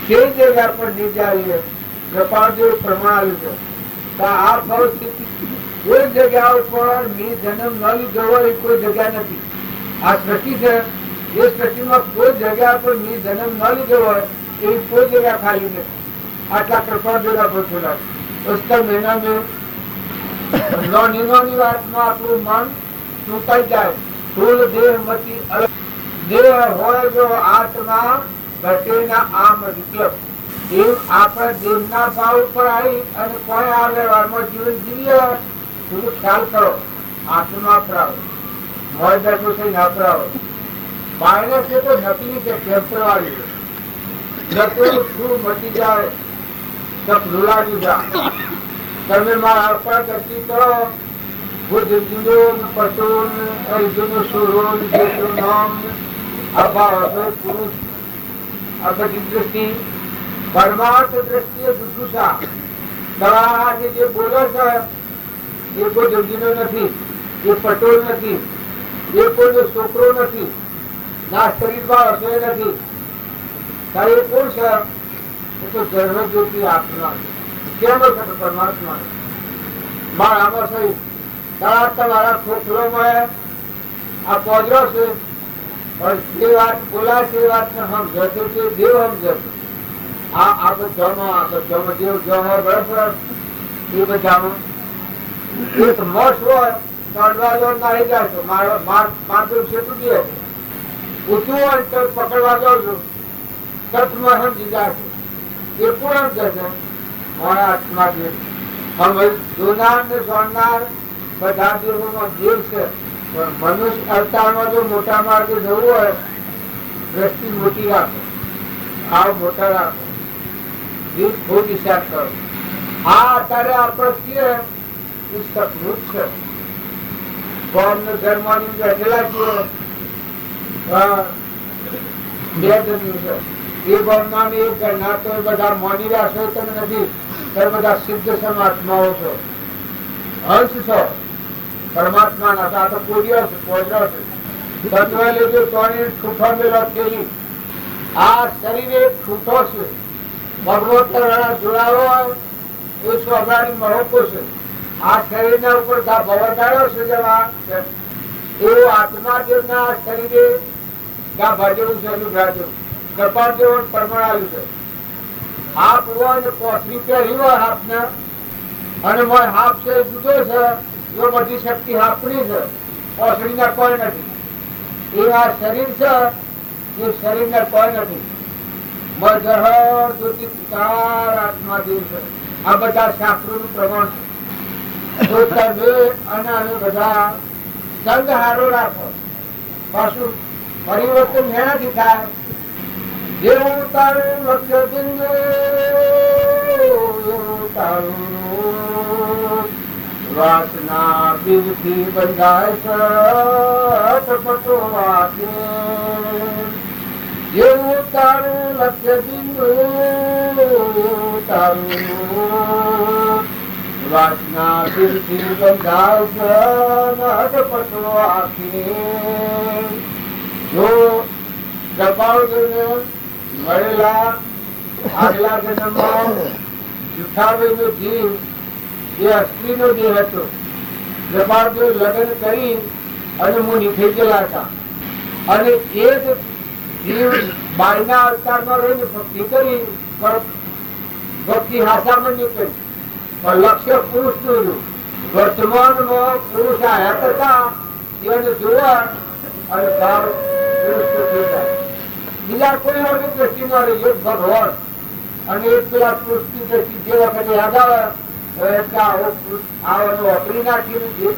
તે જગ્યા પર નહીં જાવીએ, કૃપાદેવ પ્રમાણ આવ્યું છે. તો આ પરિસ્થિતિ કોઈ જગ્યા ઉપર મેં જન્મ ન લીધો હોય કોઈ જગ્યા નથી. આ સૃષ્ટિ છે એ સૃષ્ટિમાં કોઈ જગ્યા પર મેં જન્મ ન લીધો હોય એવી કોઈ જગ્યા ખાલી નથી. આટલા કૃપાળુના પૃથ્વીના પુસ્તક મહિના મેં નાની નાની વાતમાં આપણું મન ચૂકાઈ જાય. સ્થૂળ દેહ માંથી અલગ દેહ હોય જો આત્મા ઘટેના આમ વિકલ્પ એમ આપણા દેહના ભાવ ઉપર આવી અને કોઈ આ વ્યવહારમાં જીવન જીવીએ થોડું ખ્યાલ કરો. આત્મા પ્રાવ મોય બેઠું થઈ ના પ્રાવ બાયને છે તો નકલી છે ટેમ્પરરી નકલી શું મટી જાય સબ રૂલાડી જાય. તમે મારા અર્પણ કરતી કરો બુદ્ધ જીવન પશુન અર્જુન સુરોન જેનું નામ અભાવ પુરુષ આ બધી દ્રષ્ટિ પરમાર્થ દ્રષ્ટિએ દુષુષા તમારા જે બોલો છે એ કોઈ જગીનો નથી, એ પટોળ નથી, એ કોઈ છોકરો નથી, ના શરીરમાં હશે નથી. તારે એ કોણ છે? એ તો જન્મ જ્યોતિ આપનાર કેમ છે પરમાત્મા મારામાં સહી તારા તમારા ખોખરોમાં આ પોદરો છે પણ જે વાત બોલાય છે એ વાત સમજે છે તે દેવ સમજે છે. આ બધામાં દેવ જવામાં બરાબર એ બધામાં એક મસ હોય તો અડવાજો નારી જાય છે. મારું સેતુ દે ઊંચું હોય તો પકડવા જાઉં છું તત્માં સમજી જાય છે. એ પૂરણ છે મારા આત્મા દેવ હવે જોનાર ને સોનાર બધા દેવોમાં દેવ છે. પણ મનુષ્ય અવતારમાં જો મોટા માર્ગે જવું હોય દ્રષ્ટિ મોટી રાખો, ભાવ મોટા રાખો, દીપ ખૂબ વિચાર કરો. આ અત્યારે આપણે છીએ એ સપનું છે. ધર્મ બેઠેલા છીએ બે જણ્યું છે. એ ભગવાન એ ઘરના તો બધા મોની રહ્યા છો તમે નથી, તમે બધા સિદ્ધ સમાત્માઓ છો, હંસ છો પરમાત્મા ના. આ તો પૂર્ય છે પોજરો છે તત્વ લેજો તોની ઠૂઠો મેળો થયેલી. આ શરીર એક ઠૂઠો છે ભગવત જોડાવો હોય એ સ્વભાવની મહોકો છે. આ શરીરના ઉપર ભવડાયો છે જેમાં એવું આત્મા દેવના શરીરે ગા ભાજેલું છે એનું ભાજેલું કપાળ જેવું પરમાણ્યું છે. હાફ હોય ને કોસરી પહેરી હોય હાફને અને હાફ છે જુદો છે. જો બધી શક્તિ હાફની છે કોસરીના કોઈ નથી. એ આ શરીર છે એ શરીરને કોઈ નથી. આત્મા દેવ છે. આ બધા શાસ્ત્રોનું પ્રમાણ છે. તો તમે અને અમે બધા સંગ હારો રાખો પાછું પરિવર્તન એનાથી થાય. જેવું તારું લક્ષ્ય બિંદુ તારું વાસના બીજથી બંધાય છે. જેવું તારું લક્ષ્ય બિંદુ તારું વાસના બીજથી બંધાય છે. જો કપાળને મળેલા આગલા જન્મમાં જુઠાવેલો જીવ એ અસ્ત્રીનો દેહ હતો. કપાળદેવ લગ્ન કરી અને મુનિ થઈ ગયેલા હતા અને એ જ જીવ બાળના અવતારમાં રહીને ભક્તિ કરી ભક્તિ હાસામાં નીકળી પણ લક્ષ્ય પુરુષ નું રહ્યું. વર્તમાનમાં પુરુષ આયા હતા એને જોવા અને ભાવ બીજા કોઈ વખત દ્રષ્ટિ ન રહી. એક ભગવાન અને એક પેલા પુરુષની દ્રષ્ટિ જે વખતે યાદ આવે વાપરી નાખી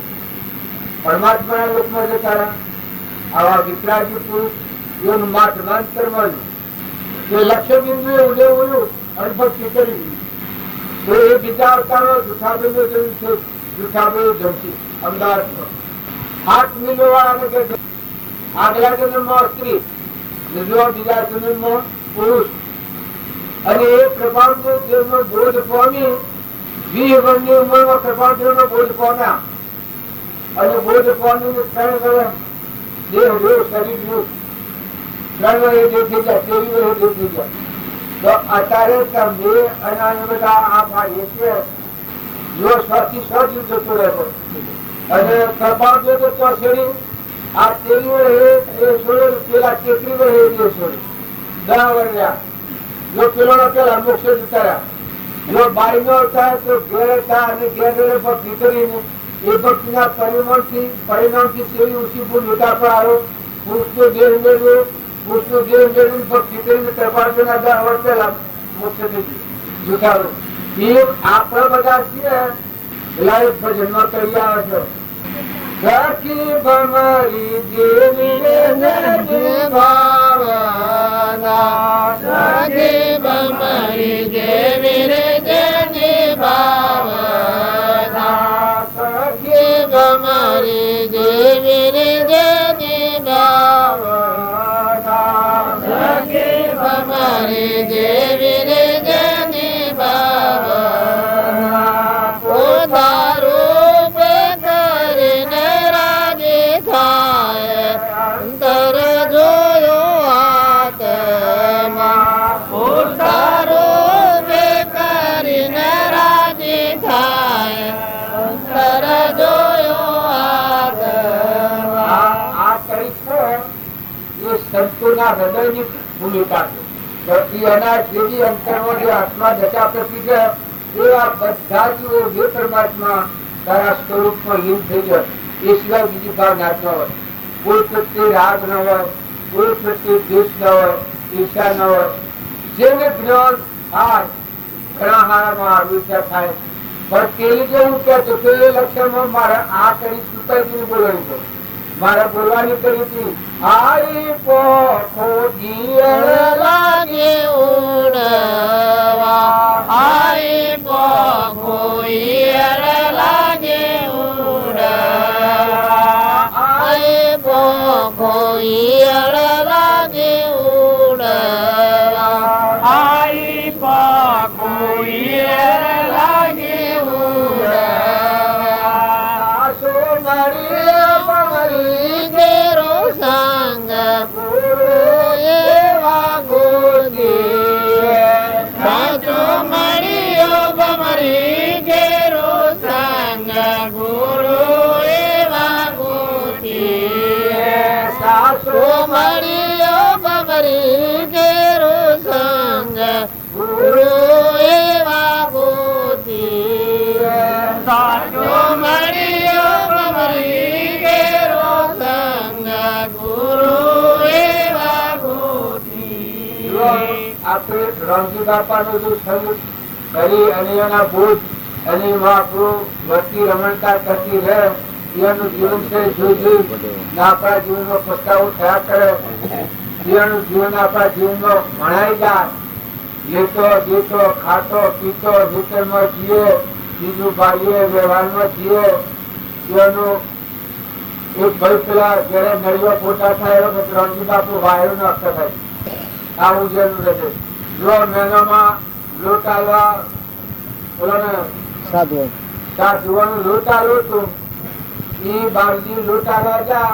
પરમાત્મા ના લોકમાં જતા આવા વિકરાજી પુરુષ એનું માત્ર મંત્ર મળ્યું તો લક્ષ્ય બિંદુ એ ઉડે ઉડ્યું અને ભક્તિ કરી. તો એ બીજા અવતારો જુઠાભાઈ જોયું છે. જુઠાભાઈ જમશી અમદાવાદમાં 8 મિલો વાળાને કે આગલા જન્મમાં સ્ત્રી બીજા જન્મમાં પુરુષ અને એ કૃપાળદેવનો બોધ પામી 20 વર્ષની ઉંમરમાં કૃપાળદેવનો બોધ પામ્યા અને બોધ પામીને 3 વર્ષ દેહ રહ્યો શરીર રહ્યું 3 વર્ષે દેહ થઈ ગયા 23 વર્ષે દેહ થઈ ગયા. તો અત્યારે તમે અને બધા આ ભાઈ છે જો 100 થી 100 જીવ જતો રહેતો અને કૃપાળદેવ તો શરીર આ તેલીઓ હે એ છોડે, પેલા ચેકરી હે એ છોડે. 10 વર્ષ રહ્યા. જો પેલો પેલા મોક્ષ જતા રહ્યા. જો બાઈ નો થાય તો ઘેર હતા અને ઘેર ભક્તિ કરીને એ ભક્તિના પરિણામથી સેવી ઊંચી ભૂલ વિકા પર આવ્યો. પુરુષનો દેહ મેળવ્યો. પુરુષનો દેહ મેળવીને ભક્તિ કરીને કૃપાળજીના 10 વર્ષ પહેલા મોક્ષ થઈ ગયું. જુઠારો એ આપણા બધા છીએ પેલા એક ભજનમાં કરી આવે છે. સખી ભમરી દેવી ભાવના, સખી ભમરી દેવી રે જેની ભાવના, સખી ભમરી દેવી રે જેની ભાવના, સખી ભમરી દેવી રે જેની ભાવના, પોતારૂપ કરીને રાજી થાય, અંતર જોયો આત્મા, પોતારૂપ કરીને રાજી થાય, અંતર જોયો આત્મા. આ કરી છે એ સંતોના હૃદયની ભૂમિકા છે. એના જેવી અંતરમાં જે આત્મા જતા પ્રતિ છે એ આ બધા જીવો જે પરમાત્મા તારા સ્વરૂપમાં લીન થઈ જાય એ સિવાય બીજી ભાવ નાચના હોય. કોઈ પ્રત્યે રાગ ન હોય, કોઈ પ્રત્યે દ્વેષ ન હોય, ઈર્ષા ન હોય. જેને જ્ઞાન થાય ઘણા હારામાં આ વિચાર થાય. પણ પેલી જેવું કહેતો તો એ લક્ષણમાં મારે આ કરી સુતાઈ બોલવાની છે. મારે બોલવાની કરી હતી આઈ પોખો દિયર લાગે ઉડવા, આઈ પોખો ઈયળ લાગે ઉડવા, આઈ પોખો ઈયળ લાગે ઉડવા, આઈ પોખો ઈયળ લાગે ઉડવા, આસો મારી મારી કેરો સંગ ગુરુ એવા ગોદી, સાચો મળ્યો બમરી કેરો સંગ ગુરુ એવા ગોદી, સાચો મળ્યો બમરી કેરો સંગ ગુરુ એવા ગોદી, સાચો મળ્યો બમરી કેરો સંગ ગુરુ એવા ગોદી. આપણે રામજી બાપાનો જો સંગ કરી અને એના ભૂત અને મહાપ્રભુ વસ્તી રમણતા કરતી રહે એનું જીવન છે જોઈ આપણા જીવનનો પસ્તાવો થયા કરે. એનું જીવન આપણા જીવનમાં ભણાઈ જાય. લેતો દેતો ખાતો પીતો નિતરમાં જીએ, બીજું ભાઈએ વ્યવહારમાં જીએ. એનું એક ભાઈ પેલા જયારે નળીઓ ફોટા થાય એ વખત રામજી બાપુ વાયુ નો અક્ષર થાય. આવું જેનું રહે. જો મેનોમાં લોટ આલવા બોલોને સાધુ ત્યાં જોવાનું લોટ આલો હતું એ બાળજી લોટ આલવા જા